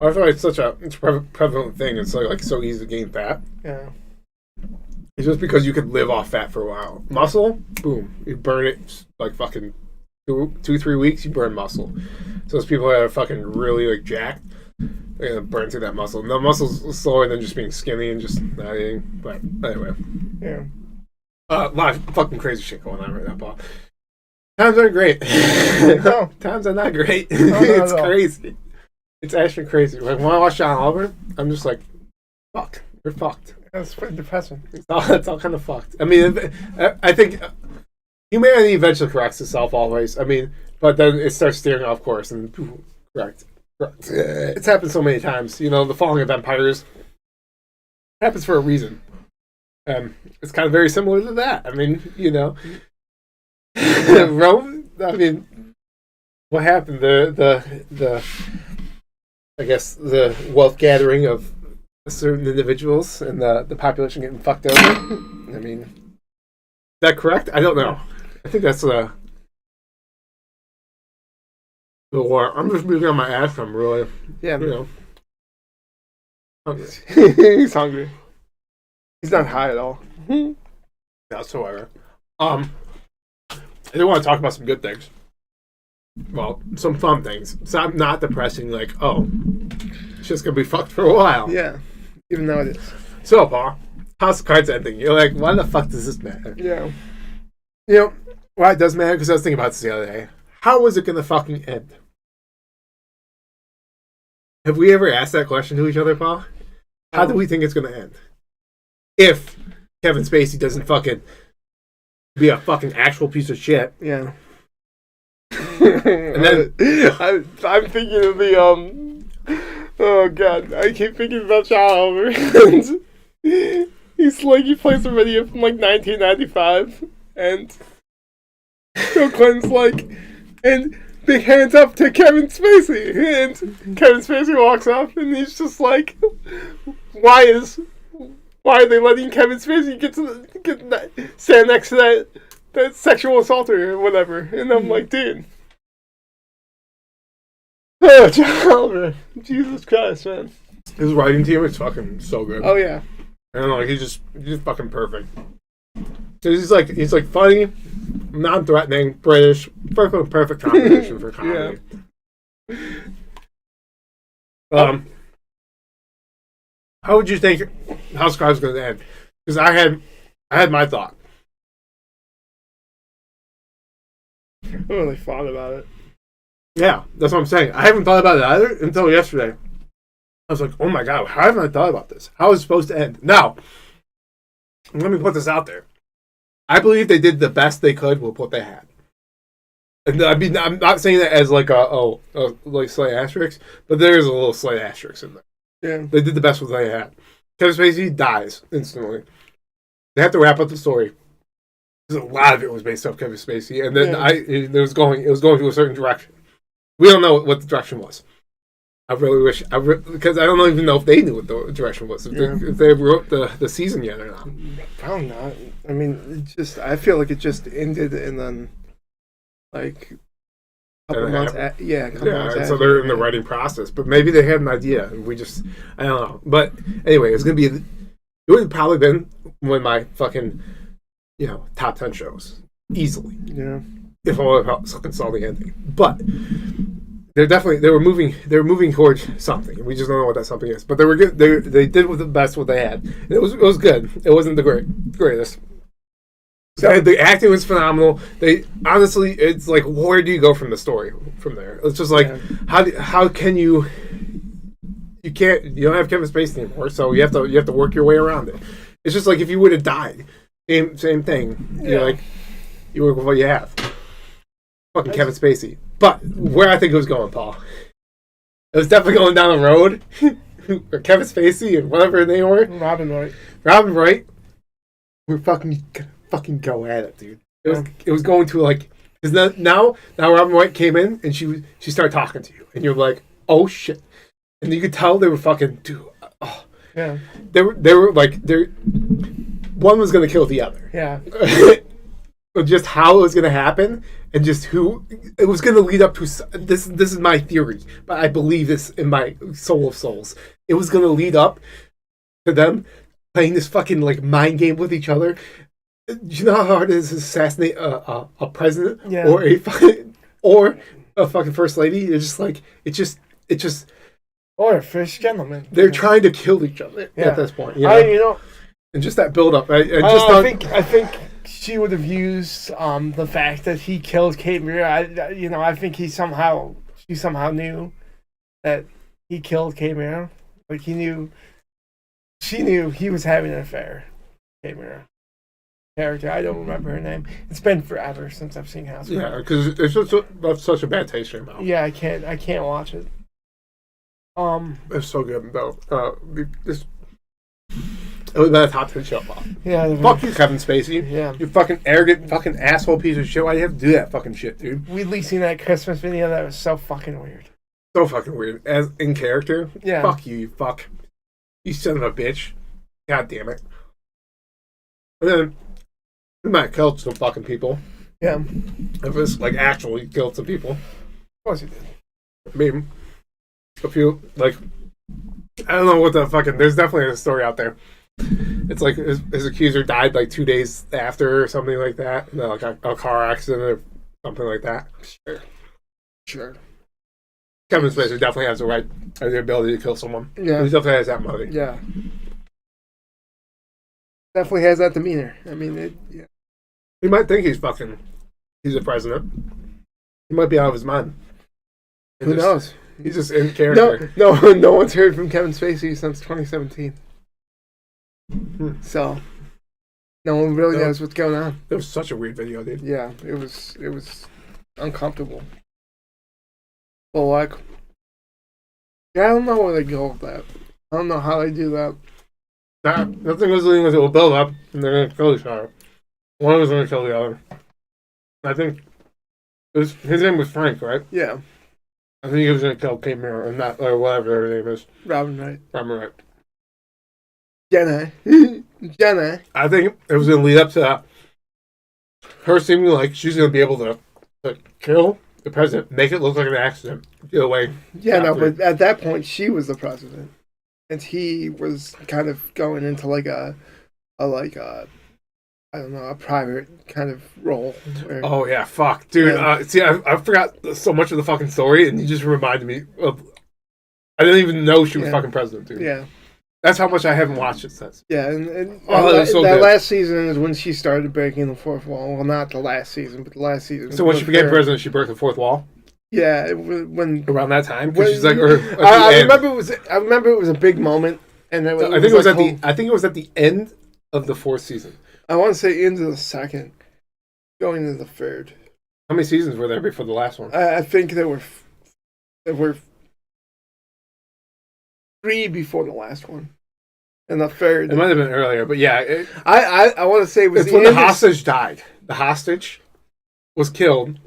I feel like it's such a prevalent thing. It's like so easy to gain fat.
Yeah.
It's just because you could live off fat for a while. Muscle, boom, you burn it like fucking 2-3 weeks. You burn muscle. So those people that are fucking really like jacked. They're gonna burn through that muscle. And the muscle's slower than just being skinny and just not eating. But anyway.
Yeah.
A lot of fucking crazy shit going on right now, Paul. Times aren't great.
No.
Times are not great.
No,
it's crazy. It's actually crazy. Like when I watch John Oliver, I'm just like, fuck, you're fucked.
That's pretty depressing.
It's all kind of fucked. I mean, I think humanity eventually corrects itself always. I mean, but then it starts steering off course and correct. It's happened so many times. The falling of empires happens for a reason. It's kind of very similar to that. I mean, Rome. I mean, what happened? The I guess the wealth gathering of certain individuals and the population getting fucked over. I mean, is that correct? I don't know. I think that's the war. I'm just beating on my ass. I'm really, hungry.
He's hungry. He's not high at all.
Not whatsoever. I do want to talk about some good things. Well, some fun things. It's not depressing. Like, oh, it's just gonna be fucked for a while.
Yeah, even though it is.
So, Paul, House of Cards ending. You're like, why the fuck does this matter?
Yeah.
Why it does matter? Because I was thinking about this the other day. How is it gonna fucking end? Have we ever asked that question to each other, Paul? How do we think it's gonna end? If Kevin Spacey doesn't fucking be a fucking actual piece of shit.
Yeah.
And then
I'm thinking of the oh god, I keep thinking about John Oliver. He's like, he plays a video from like 1995, and Bill Clinton's like, and big hands up to Kevin Spacey, and Kevin Spacey walks up, and he's just like, why is
why are they letting Kevin Spacey stand next to that sexual assaulter or whatever? And I'm like, dude. Oh, John Oliver. Jesus Christ, man. His writing team is fucking so good.
Oh, yeah.
I don't know, he's just fucking perfect. He's like funny, non-threatening, British, perfect combination for comedy. Yeah. How would you think House of Cards was going to end? Because I had my thought.
I haven't really thought about it.
Yeah, that's what I'm saying. I haven't thought about it either until yesterday. I was like, oh my god, how haven't I thought about this? How is it supposed to end? Now, let me put this out there. I believe they did the best they could with what they had. And I mean, I'm not saying that as like like slight asterisk, but there is a little slight asterisk in there.
Yeah.
They did the best with what they had. Kevin Spacey dies instantly. They have to wrap up the story. Because a lot of it was based off Kevin Spacey, and then it was going to a certain direction. We don't know what the direction was. I really wish, because I don't even know if they knew what the direction was. If they wrote the season yet or not.
Probably not. I mean, I feel like it just ended and then, like, a couple months months
so they're in the writing process. But maybe they had an idea, and I don't know. But anyway, it would have probably been one of my fucking, top 10 shows. Easily.
Yeah.
If I saw the ending. But they were moving towards something. We just don't know what that something is. But they were good. They did with the best what they had. It was good. It wasn't the greatest. So the acting was phenomenal. They honestly, it's like, where do you go from the story from there? It's just like, how can you don't have Kevin Spacey anymore, so you have to work your way around it. It's just like if you would have died, same thing. You work with what you have. Fucking Kevin Spacey. But where I think it was going, Paul, it was definitely going down the road. Where Kevin Spacey and whatever they were, Robin Wright, we're fucking go at it, dude. It was going to like, because now Robin Wright came in and she started talking to you, and you're like, oh shit, and you could tell they were fucking, dude. Oh.
Yeah.
They were like, one was gonna kill the other.
Yeah.
Just how it was going to happen, and just who it was going to lead up to. This is my theory, but I believe this in my soul of souls. It was going to lead up to them playing this fucking like mind game with each other. Do you know how hard it is to assassinate a president or a fucking first lady? It's just like it just
or a first gentleman.
They're trying to kill each other at this point. And just that build up.
I think she would have used the fact that he killed Kate Mira. I think she somehow knew that he killed Kate Mira. Like she knew he was having an affair. Kate Mira character. I don't remember her name. It's been forever since I've seen House of Cards.
Yeah, because it's just left such a bad taste in your mouth.
Yeah, I can't watch it.
It's so good though. It was a top 10 show, Bob.
Yeah.
Fuck you, Kevin Spacey.
Yeah.
You fucking arrogant, fucking asshole piece of shit. Why do you have to do that fucking shit, dude?
We'd seen that Christmas video. That was so fucking weird.
So fucking weird. As in character.
Yeah.
Fuck you, you fuck. You son of a bitch. God damn it. And then we might kill some fucking people.
Yeah.
If it's like actually killed some people.
Of course he did.
I mean, a few like I don't know what the fucking. There's definitely a story out there. It's like his accuser died like 2 days after or something like that. Like a car accident or something like that.
Sure.
Kevin Spacey definitely has the ability to kill someone.
Yeah.
He definitely has that money.
Yeah. Definitely has that demeanor. I mean,
He might think he's a president. He might be out of his mind.
Who knows?
He's just in character.
No one's heard from Kevin Spacey since 2017. So, no one really knows what's going on.
It was such a weird video, dude.
Yeah, it was uncomfortable. Well, like, I don't know where they go with that. I don't know how they do that.
Nothing was leading to a build up, and they're going to kill each other. One was going to kill the other. I think his name was Frank, right?
Yeah.
I think he was going to kill Kate Mira, or whatever her name is.
Robin Wright.
Robin Wright.
Jenna. Jenna.
I think it was going to lead up to her seeming like she's going to be able to kill the president, make it look like an accident, get away.
Yeah, no, but at that point, she was the president. And he was kind of going into like a I don't know, a private kind of role.
Oh, yeah, fuck. Dude, yeah. See, I forgot so much of the fucking story, and you just reminded me of... I didn't even know she was fucking president, dude.
Yeah.
That's how much I haven't watched it since.
Yeah, and
that
last season is when she started breaking the fourth wall. Well, not the last season, but the last season.
So when she became president, she broke the fourth wall?
Yeah, when...
Around that time? Because she's like...
I remember it was a big moment, and I think
it was at the end of the fourth season.
I want to say into the second, going into the third.
How many seasons were there before the last one?
I think there were 3 before the last one, and the third.
It might have been earlier, but yeah,
I want to say it was
when the hostage died. The hostage was killed.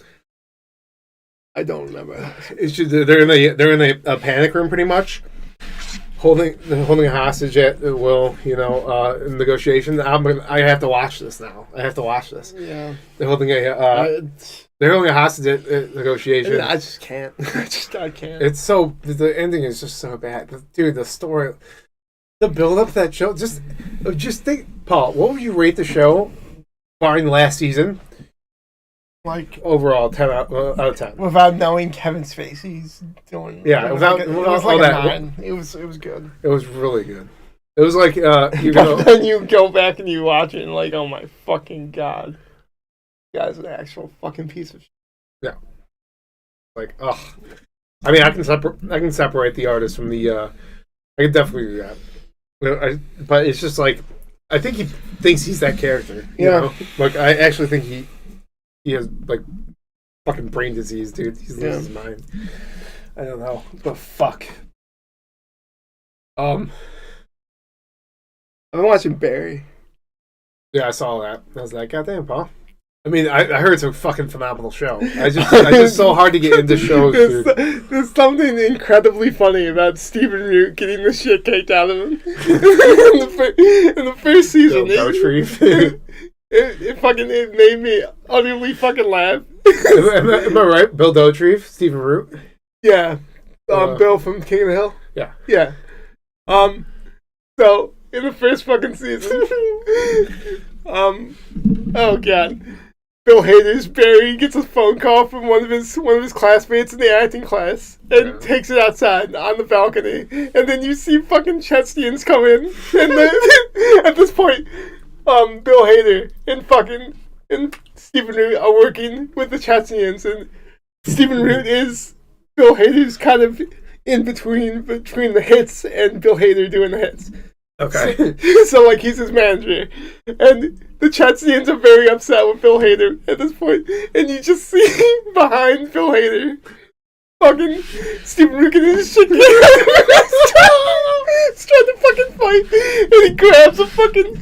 I don't remember.
It's just, they're in a panic room pretty much. Holding a hostage at will, in negotiation. I have to watch this now. I have to watch this.
Yeah,
they're holding a hostage at negotiation.
I just can't. I can't.
It's so the ending is just so bad, dude. The story, the build up of that show. Just think, Paul. What would you rate the show, barring the last season?
Like
overall, 10 out of 10.
Without knowing Kevin Spacey's doing,
without
it was like a 9. It was good.
It was really good. It was like
then you go back and you watch it and like, oh my fucking god, this guy's an actual fucking piece of shit.
Yeah. Like, ugh. I mean, I can separate the artist from the. I can definitely do that. But it's just like, I think he thinks he's that character. You know? Like, I actually think he has, like, fucking brain disease, dude. He's losing his mind. I don't know. But fuck. I've
been watching Barry.
Yeah, I saw that. I was like, goddamn, Paul. I mean, I heard it's a fucking phenomenal show. I just so hard to get into shows, dude.
There's something incredibly funny about Stephen Root getting the shit kicked out of him in the first season. It made me utterly fucking laugh.
Am I right? Bill Dauterive, Stephen Root?
Yeah. Bill from King of the Hill?
Yeah.
Yeah. So, in the first fucking season, oh god. Bill Hader's Barry gets a phone call from one of his classmates in the acting class and takes it outside on the balcony. And then you see fucking Chetstians come in. And then, at this point, Bill Hader and Stephen Root are working with the Chetstians, and Stephen Root is Bill Hader's kind of in between the hits and Bill Hader doing the hits.
Okay.
So like, he's his manager, and the Chetstians are very upset with Bill Hader at this point, and you just see behind Bill Hader, fucking Stephen Root getting his shit kicked. He's trying to fucking fight, and he grabs a fucking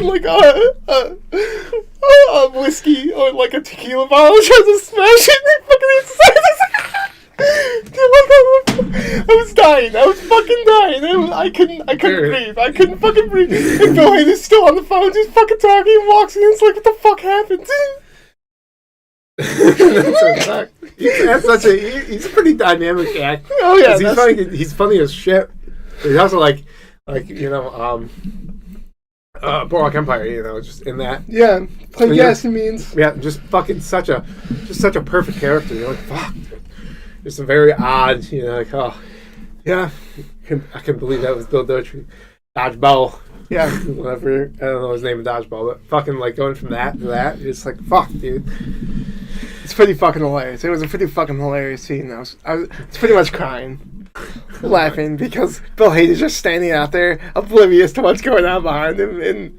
like a whiskey or like a tequila bottle, tries to smash it, and he fucking hits his I was dying. I was fucking dying. I couldn't breathe. I couldn't fucking breathe. And Bill Hader's still on the phone, just fucking talking, and walks in, and it's like, what the fuck happened?
He's a pretty dynamic actor.
Oh yeah,
he's funny as shit. He's also like Boardwalk Empire, just in that.
Yeah, play gas and means.
Yeah, just fucking such a perfect character. You're like, fuck. It's a very odd, like, oh, yeah, I can believe that was Bill Dauterive. Dodgeball.
Yeah.
Whatever. I don't know his name in Dodgeball, but fucking, like, going from that to that, it's like, fuck, dude.
It's pretty fucking hilarious. It was a pretty fucking hilarious scene. I was pretty much crying, laughing, because Bill Hader's just standing out there, oblivious to what's going on behind him, and,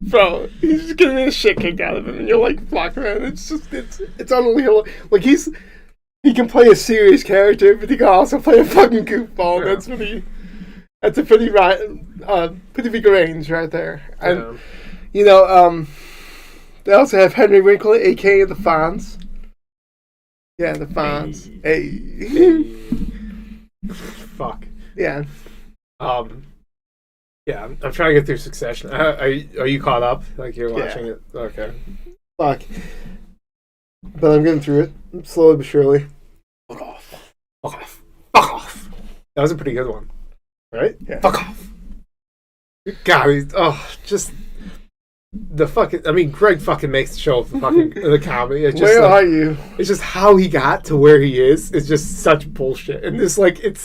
bro, he's just getting his shit kicked out of him, and you're like, fuck, man, it's utterly hilarious. Like, he can play a serious character, but he can also play a fucking goofball. Yeah. That's a pretty big range right there. And they also have Henry Winkler, aka the Fonz. Yeah, the Fonz. Hey.
Fuck.
Yeah.
Yeah, I'm trying to get through Succession. Are you caught up? Like you're watching it? Okay. Fuck. But I'm getting through it slowly but surely. Fuck off. Fuck off. Fuck off. That was a pretty good one, right?
Yeah.
Fuck off. God, just the fucking. I mean, Greg fucking makes the show the fucking the comedy. It's just
where are you?
It's just how he got to where he is. It's just such bullshit, and this it's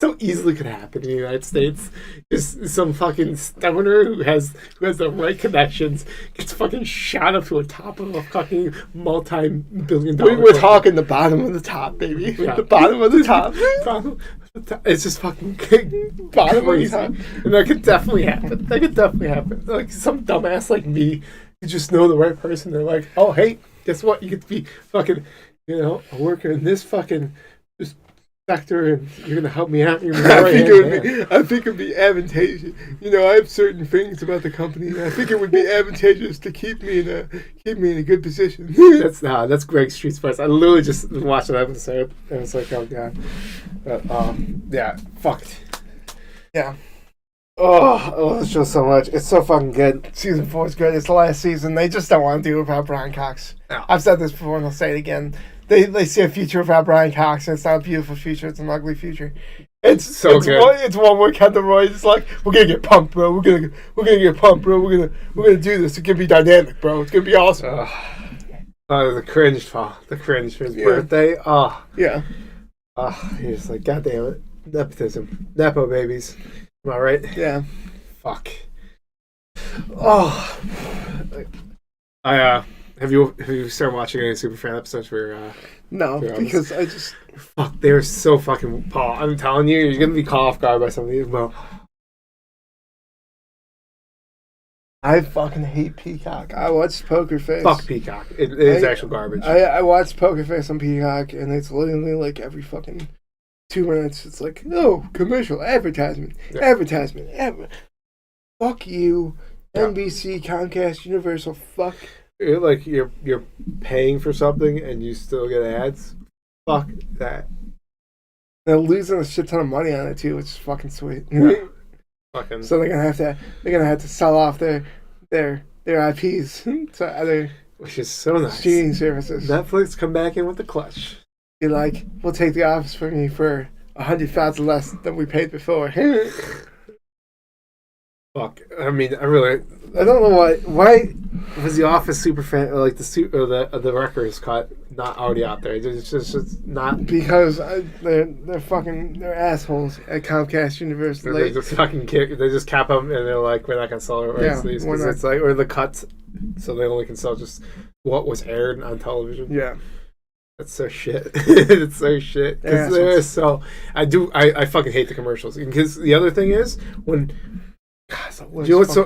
so easily could happen in the United States. Just some fucking stoner who has the right connections gets fucking shot up to the top of a fucking multi-billion-dollar.
We're talking the bottom of the top, baby.
Yeah.
The bottom of the top.
It's just fucking
bottom
crazy.
of the top.
And that could definitely happen. Like some dumbass like me, you just know the right person. They're like, oh hey, guess what? You get to be fucking, a worker in this fucking sector, and you're gonna help me out.
I think it would be advantageous. I have certain things about the company. I think it would be advantageous to keep me in a good position.
That's Greg Street's voice. I literally just watched that episode, and it's like, oh god, yeah, fucked.
Yeah.
Oh, this show's so much. It's so fucking good.
Season 4 is good. It's the last season. They just don't want to do it without Brian Cox.
No.
I've said this before, and I'll say it again. They see a future without Brian Cox, and it's not a beautiful future. It's an ugly future. It's
so good.
It's one where Kendall Roy is like, we're gonna get pumped, bro. We're gonna get pumped, bro. We're gonna do this. It's gonna be dynamic, bro. It's gonna be awesome.
The cringe for his birthday.
Yeah.
He's just like, God damn it, nepotism, nepo babies. Am I right?
Yeah.
Fuck. Have you started watching any Superfan episodes for?
No, because I just
fuck. They're so fucking Paul. I'm telling you, you're gonna be caught off guard by some of these. Well,
I fucking hate Peacock. I watched Poker Face.
Fuck Peacock. It is actual garbage.
I watched Poker Face on Peacock, and it's literally like every fucking 2 minutes. It's like, no, commercial, advertisement. Fuck you, NBC, Comcast, Universal. Fuck.
Like you're paying for something and you still get ads. Fuck that.
They're losing a shit ton of money on it too, which is fucking sweet.
Yeah.
So they're gonna have to sell off their IPs to other,
which is so nice,
streaming services.
Netflix come back in with the clutch.
You're like, we'll take The Office from you for $100,000 less than we paid before.
Fuck. I mean, I don't know why was The Office Superfan like the records cut not already out there? It's just not
because they're assholes at Comcast Universal.
They just fucking they just cap them and they're like, we're not gonna sell it.
Yeah,
because it's like, or the cuts, so they only can sell just what was aired on television.
Yeah.
That's so shit. It's so shit. Because they're so I fucking hate the commercials. Because the other thing is when. God, you know what's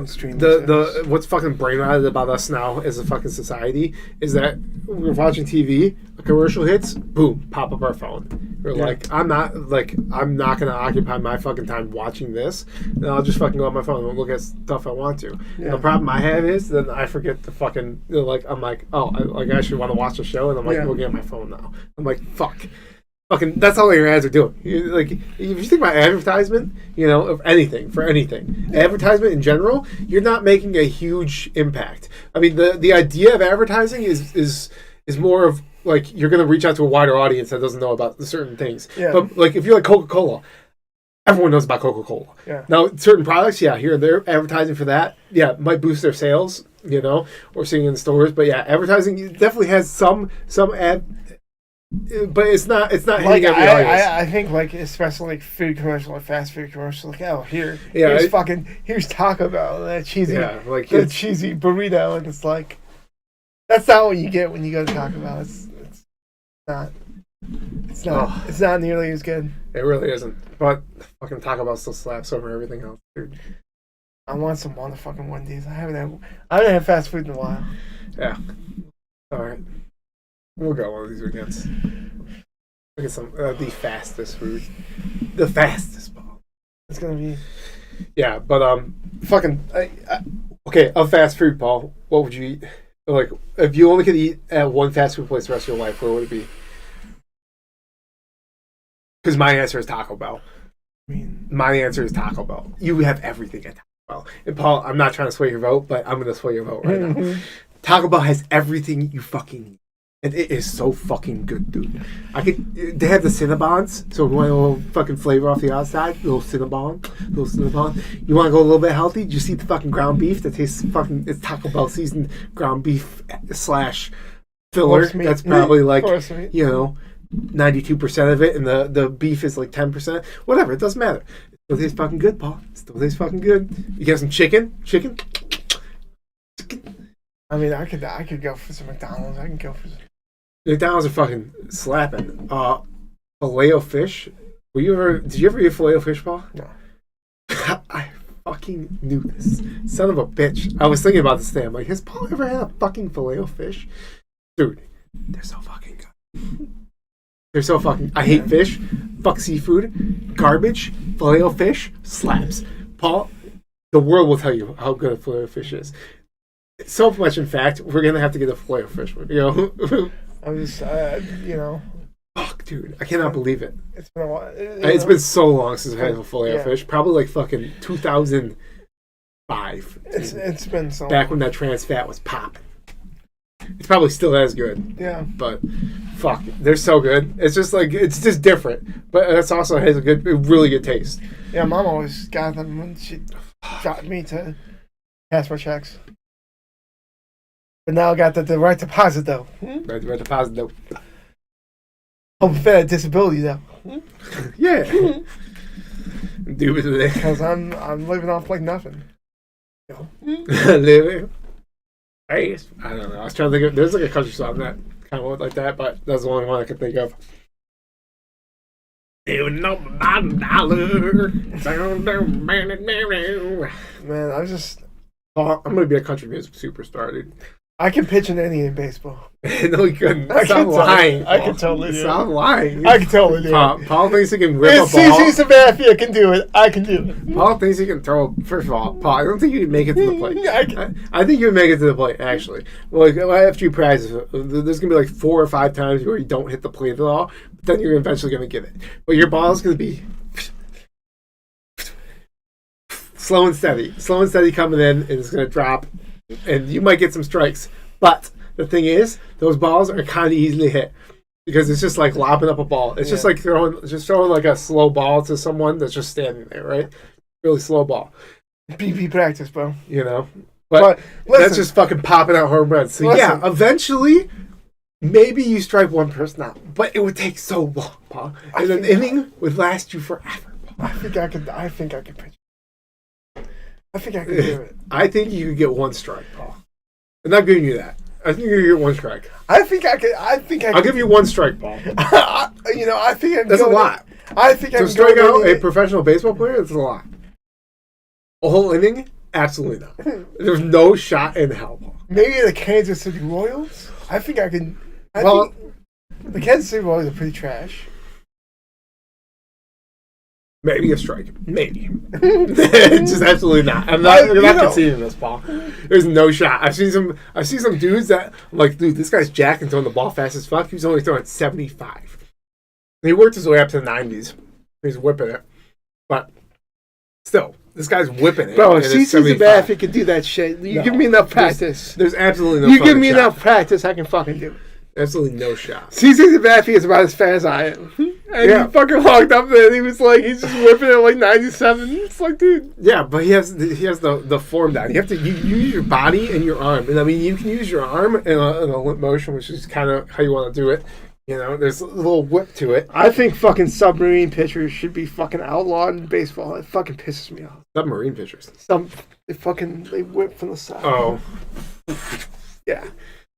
what's fucking brain rotted about us now as a fucking society is that we're watching TV, a commercial hits, boom, pop up our phone. We're like, I'm not gonna occupy my fucking time watching this. Then I'll just fucking go on my phone and look at stuff I want to. Yeah. The problem I have is then I forget to fucking I'm like, oh, I actually want to watch a show, and I'm like looking at my phone now. I'm like, fuck. Fucking, that's all your ads are doing. Like, if you think about advertisement, of anything, advertisement in general, you're not making a huge impact. I mean, the idea of advertising is more of like you're going to reach out to a wider audience that doesn't know about certain things. Yeah. But like if you're like Coca-Cola, everyone knows about Coca-Cola. Yeah. Now, certain products, here and there, advertising for that, might boost their sales, or seeing in stores. But advertising definitely has some ad. But it's not
like I think like especially like food commercial, like fast food commercial, like here's Taco Bell, that cheesy cheesy burrito, and it's like that's not what you get when you go to Taco Bell. It's not nearly as good.
It really isn't. But fucking Taco Bell still slaps over everything else, dude.
I want some motherfucking Wendy's. I haven't had fast food in a while.
Yeah. All right. We'll go one of these weekends. Look at some the fastest food. The fastest, Paul.
It's gonna be.
Yeah, but okay, of fast food, Paul. What would you eat? Like, if you only could eat at one fast food place the rest of your life, where would it be? Because my answer is Taco Bell.
I mean,
my answer is Taco Bell. You have everything at Taco Bell. And Paul, I'm not trying to sway your vote, but I'm going to sway your vote right now. Taco Bell has everything you fucking need. And it is so fucking good, dude. They have the Cinnabons, so if you want a little fucking flavor off the outside, little Cinnabon. You want to go a little bit healthy? Just eat the fucking ground beef that tastes fucking, it's Taco Bell seasoned ground beef / filler. That's probably like, 92% of it, and the beef is like 10%. Whatever, it doesn't matter. It still tastes fucking good, Paul. It still tastes fucking good. You get some chicken.
I mean, I could go for some McDonald's. I can go for some.
McDonald's are fucking slapping. Filet-O-Fish. Did you ever eat Filet-O-Fish, Paul?
No.
I fucking knew this. Son of a bitch. I was thinking about this today. I'm like, has Paul ever had a fucking Filet-O-Fish? Dude, they're so fucking good. They're so fucking... I hate fish. Fuck seafood. Garbage. Filet-O-Fish slaps. Paul, the world will tell you how good a Filet-O-Fish is. So much, in fact, we're going to have to get a Filet-O-Fish.
I'm just,
Fuck, dude. I cannot believe it.
It's been a while.
It's been so long since I've had a Filet-O-Fish. Probably like fucking 2005.
It's been so
back
long.
when that trans fat was popping. It's probably still as good.
Yeah.
But, fuck, they're so good. It's just like, it's just different. But it also has a really good taste.
Yeah, Mom always got them when she got me to cash my checks. But now I got the direct deposit, though.
Direct deposit, though.
Hope for that disability, though.
Yeah. Do it today.
Because I'm living off like nothing.
Living. Hey, I don't know. I was trying to think of... There's like a country song that kind of went like that, but that's the only one I could think of. You know about $1.
Man, I just...
I'm going to be a country music superstar, dude.
I can pitch an inning in baseball.
No, you couldn't.
I
Stop lying.
I can totally do it.
Stop lying.
I can totally do it.
Paul thinks he can rip a ball.
CC Sabathia can do it. I can do it.
Paul thinks he can throw. First of all, Paul, I don't think you can make it to the plate. I think you can make it to the plate, actually. Like, after you practice, there's going to be like 4 or 5 times where you don't hit the plate at all, but then you're eventually going to get it. But your ball is going to be slow and steady coming in, and it's going to drop, and you might get some strikes. But the thing is, those balls are kind of easy to hit because it's just like lopping up a ball. It's just like throwing like a slow ball to someone that's just standing there, right? Really slow ball.
BP practice, bro.
But that's just fucking popping out home runs. So yeah, eventually, maybe you strike one person out, but it would take so long, Paul. And an inning would last you forever.
I think I could pitch. I think I could do it.
I think you could get one strike, Paul. I'm not giving you that. I think you could get one strike.
I think I could.
I'll give you one strike, Paul.
I think I can.
That's a lot.
I think I can
strike out a professional baseball player. That's a lot. A whole inning? Absolutely not. There's no shot in hell, Paul.
Maybe the Kansas City Royals. I think I can. Think the Kansas City Royals are pretty trash.
Maybe a strike. Maybe. It's just absolutely not. You're not conceding this, Paul. There's no shot. I've seen some dudes that I'm like, dude, this guy's jacked and throwing the ball fast as fuck. He's only throwing 75. And he worked his way up to the 90s. He's whipping it. But still, this guy's whipping it.
Bro, if CC's bad if he can do that shit. You give me enough practice.
There's absolutely no
You give me enough practice, I can fucking do it.
Absolutely no shot.
CC Sabathia is about as fast as I am. And he fucking locked up there and he was like, he's just whipping it like 97. It's like, dude.
Yeah, but he has the form down. You have to use your body and your arm. And I mean, you can use your arm in a limp motion, which is kind of how you want to do it. There's a little whip to it.
I think fucking submarine pitchers should be fucking outlawed in baseball. It fucking pisses me off.
Submarine pitchers?
They whip from the side.
Oh.
Yeah.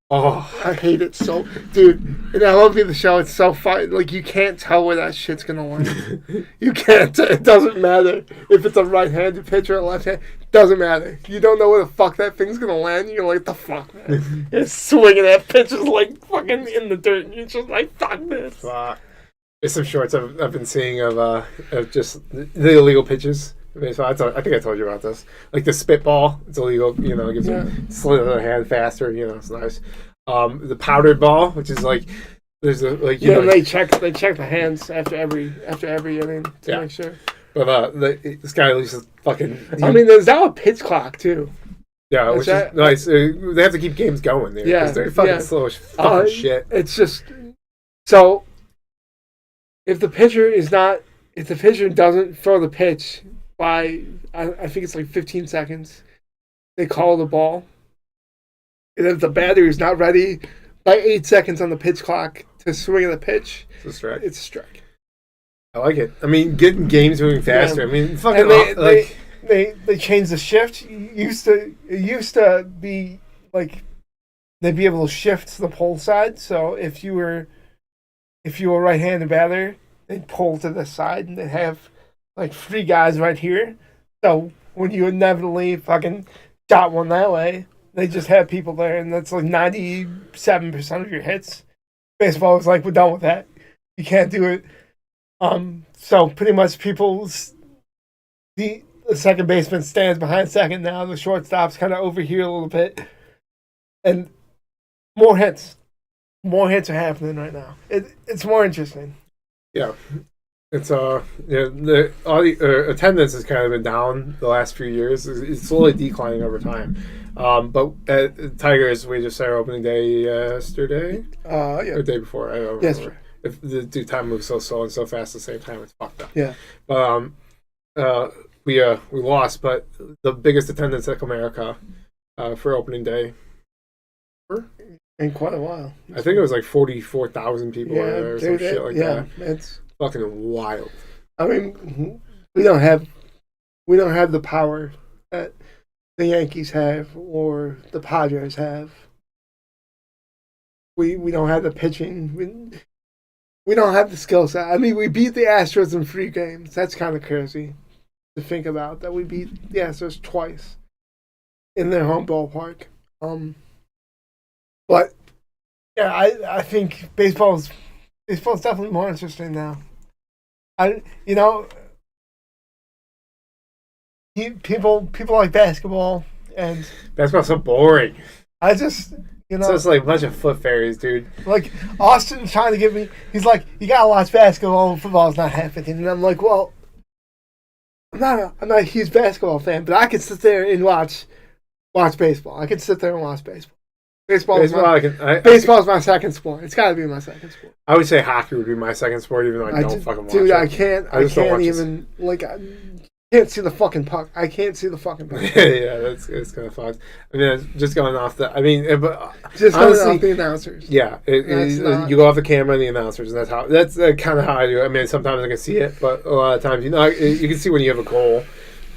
Oh,
I hate it so, dude. And I love the show. It's so fun. Like, you can't tell where that shit's gonna land. You can't. It doesn't matter if it's a right-handed pitcher or left-handed. Doesn't matter. You don't know where the fuck that thing's gonna land. You're like, the fuck, man. It's swinging that pitch is like fucking in the dirt. And you're just like, fuck this.
Fuck. There's some shorts I've been seeing of just the illegal pitches. I think I told you about this. Like the spitball, it's illegal. It gives you slit of the hand faster. It's nice. The powdered ball, which is like there's a like
they check the hands after every inning to make sure.
But this guy at least is fucking.
I mean, there's now a pitch clock too.
Yeah, which is nice. They have to keep games going there because they're fucking slow as fucking shit.
It's just so if the pitcher doesn't throw the pitch by I think it's like 15 seconds, they call the ball. And if the batter is not ready by 8 seconds on the pitch clock to swing the pitch,
it's a strike.
It's a strike.
I like it. I mean, getting games moving faster. Yeah. I mean, fucking
they changed the shift. It used to be like they'd be able to shift to the pull side. So if you were a right-handed batter, they'd pull to the side and they'd have like 3 guys right here. So when you inevitably fucking shot one that way, they just have people there, and that's like 97% of your hits. Baseball was like, we're done with that. You can't do it. So pretty much the second baseman stands behind second now. The shortstop's kind of over here a little bit. And more hits. More hits are happening right now. It's more interesting.
Yeah. It's all the attendance has kind of been down the last few years. It's slowly declining over time. But at Tigers, we just had our opening day yesterday. Or the day before. I don't remember. If the time moves so slow and so fast at the same time, it's fucked up.
Yeah.
But we lost, but the biggest attendance at Comerica for opening day
in quite a while.
I think it was like 44,000 people there or some shit like that.
It's
fucking wild.
I mean, we don't have the power that the Yankees have or the Padres have. We don't have the pitching. We don't have the skill set. I mean, we beat the Astros in 3 games. That's kind of crazy to think about, that we beat the Astros twice in their home ballpark. But yeah, I think baseball's definitely more interesting now. People like basketball, and
basketball's so boring.
So
it's like a bunch of foot fairies, dude.
Like, Austin's trying to give me, he's like, you gotta watch basketball and football's not happening. And I'm like, well, I'm not a huge basketball fan, but I can sit there and watch baseball. I can sit there and watch baseball. Baseball is my second sport. It's gotta be my second sport.
I would say hockey would be my second sport, even though I don't fucking watch it.
Dude, I can't even, like, I can't see the fucking puck. I can't see the fucking puck.
Yeah, it's kind of fucked. I mean, just going off the... I mean, but
just honestly, going off the announcers.
Yeah, you go off the camera and the announcers, and that's kind of how I do it. I mean, sometimes I can see it, but a lot of times, you can see when you have a goal,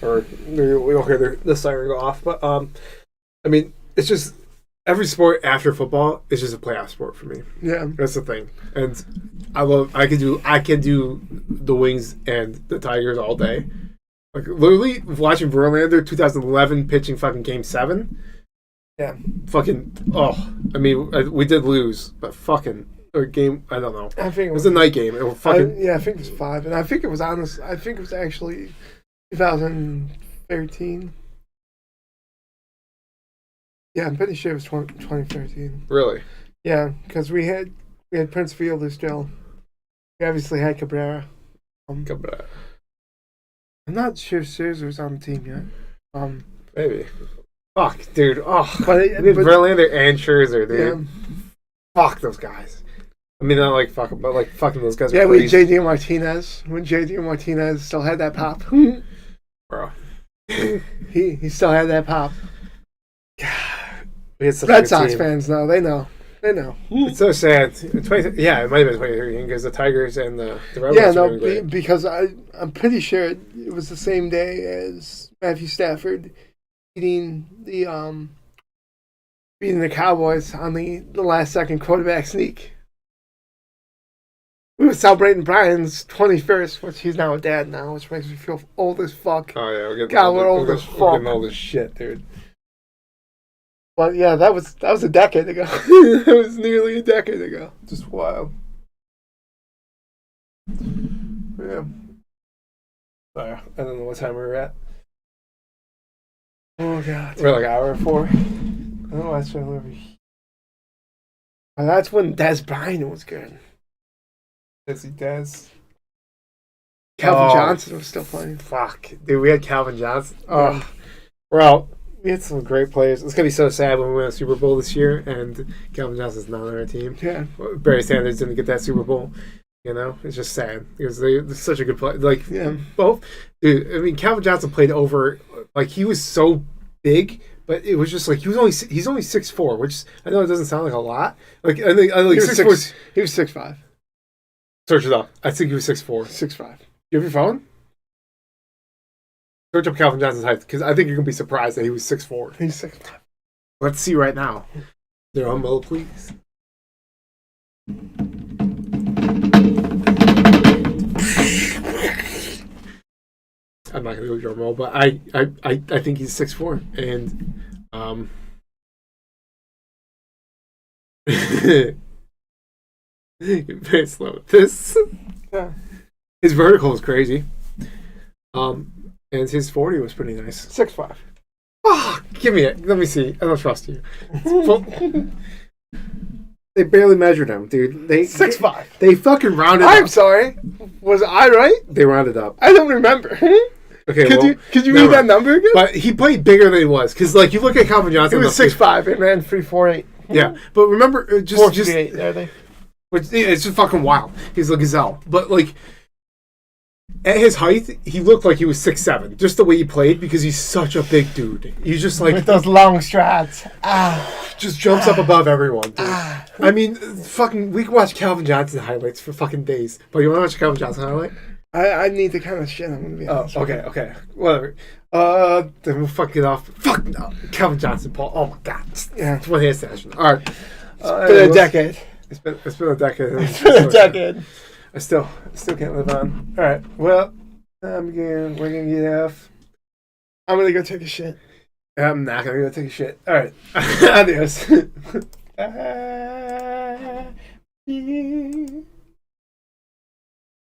or we don't hear the siren go off. But, I mean, it's just... Every sport after football is just a playoff sport for me.
Yeah,
that's the thing. And I can do the Wings and the Tigers all day. Like, literally watching Verlander 2011 pitching fucking Game 7.
Yeah.
Fucking, I mean, we did lose, but fucking, or game, I don't know.
I think
it was a night game. It was fucking...
I think it was 5. And I think it was actually 2013. Yeah, I'm pretty sure it was 2013.
Really?
Yeah, because we had Prince Fielder still. We obviously had Cabrera.
Cabrera.
I'm not sure Scherzer was on the team yet.
Maybe. Fuck, dude. Oh,
but
Verlander and Scherzer, dude.
Yeah.
Fuck those guys. I mean, not like fucking, but like fucking those guys.
Yeah, with JD Martinez. When JD Martinez still had that pop.
Bro.
he still had that pop.
We had such
Red Sox fans, though, they know.
It's so sad. It might have been 2013 because the Tigers and the Red
Sox were great. Because I'm pretty sure it was the same day as Matthew Stafford beating the Cowboys on the last second quarterback sneak. We were celebrating Brian's 21st, which he's now a dad now, which makes me feel old as fuck.
Oh yeah,
we're old as fuck.
We're getting old as shit, dude.
But yeah, that was a decade ago. That was nearly a decade ago. Just wild. Yeah.
I don't know what time we were at.
Oh god.
We're like an hour or 4.
Oh, that's when Des Bryant was good.
Desi Des.
Calvin Johnson was still playing.
Fuck, dude, we had Calvin Johnson. Oh, well, we had some great players. It's gonna be so sad when we win a Super Bowl this year, and Calvin Johnson's not on our team.
Yeah,
Barry Sanders didn't get that Super Bowl. You know, it's just sad because they're such a good play. Like, both, dude. I mean, Calvin Johnson played over. Like, he was so big, but it was just like he's only 6'4", which I know it doesn't sound like a lot. Like, I think
he was 6'4". He was 6'5".
Search it up. I think he was 6'4".
6'5".
You have your phone? Search up Calvin Johnson's height because I think you're gonna be surprised that he was 6'4".
He's 6'5".
Let's see right now. They're on Mo, please. I'm not gonna go drum roll, but I think he's 6'4", and very slow with this.
Yeah.
His vertical was crazy. And his 40 was pretty nice.
6'5".
Oh, give me it. Let me see. I don't trust you. They barely measured him, dude.
6'5".
They fucking rounded up.
I'm sorry. Was I right?
They rounded up.
I don't remember.
Okay,
could you read that number again?
But he played bigger than he was. Because, like, you look at Calvin Johnson.
He was 6'5" and ran 3.48.
Yeah. But remember, just
4.58, are they?
It's just fucking wild. He's a gazelle. But, like, at his height, he looked like he was 6'7", just the way he played, because he's such a big dude. He's just like...
With those long strides.
Just jumps up above everyone, dude. I mean, fucking, we can watch Calvin Johnson highlights for fucking days. But you want to watch a Calvin Johnson highlight?
I need the kind of shit I'm going to be honest.
Okay. Whatever. Then we'll fuck it off. Fuck no. Calvin Johnson, Paul. Oh my God.
Yeah.
It's one hand session. All right.
It's been a decade.
It's been a decade.
It's been a decade.
I still can't live on. All right. Well, we're gonna get off.
I'm gonna go take a shit.
I'm not gonna go take a shit. All right. Adios.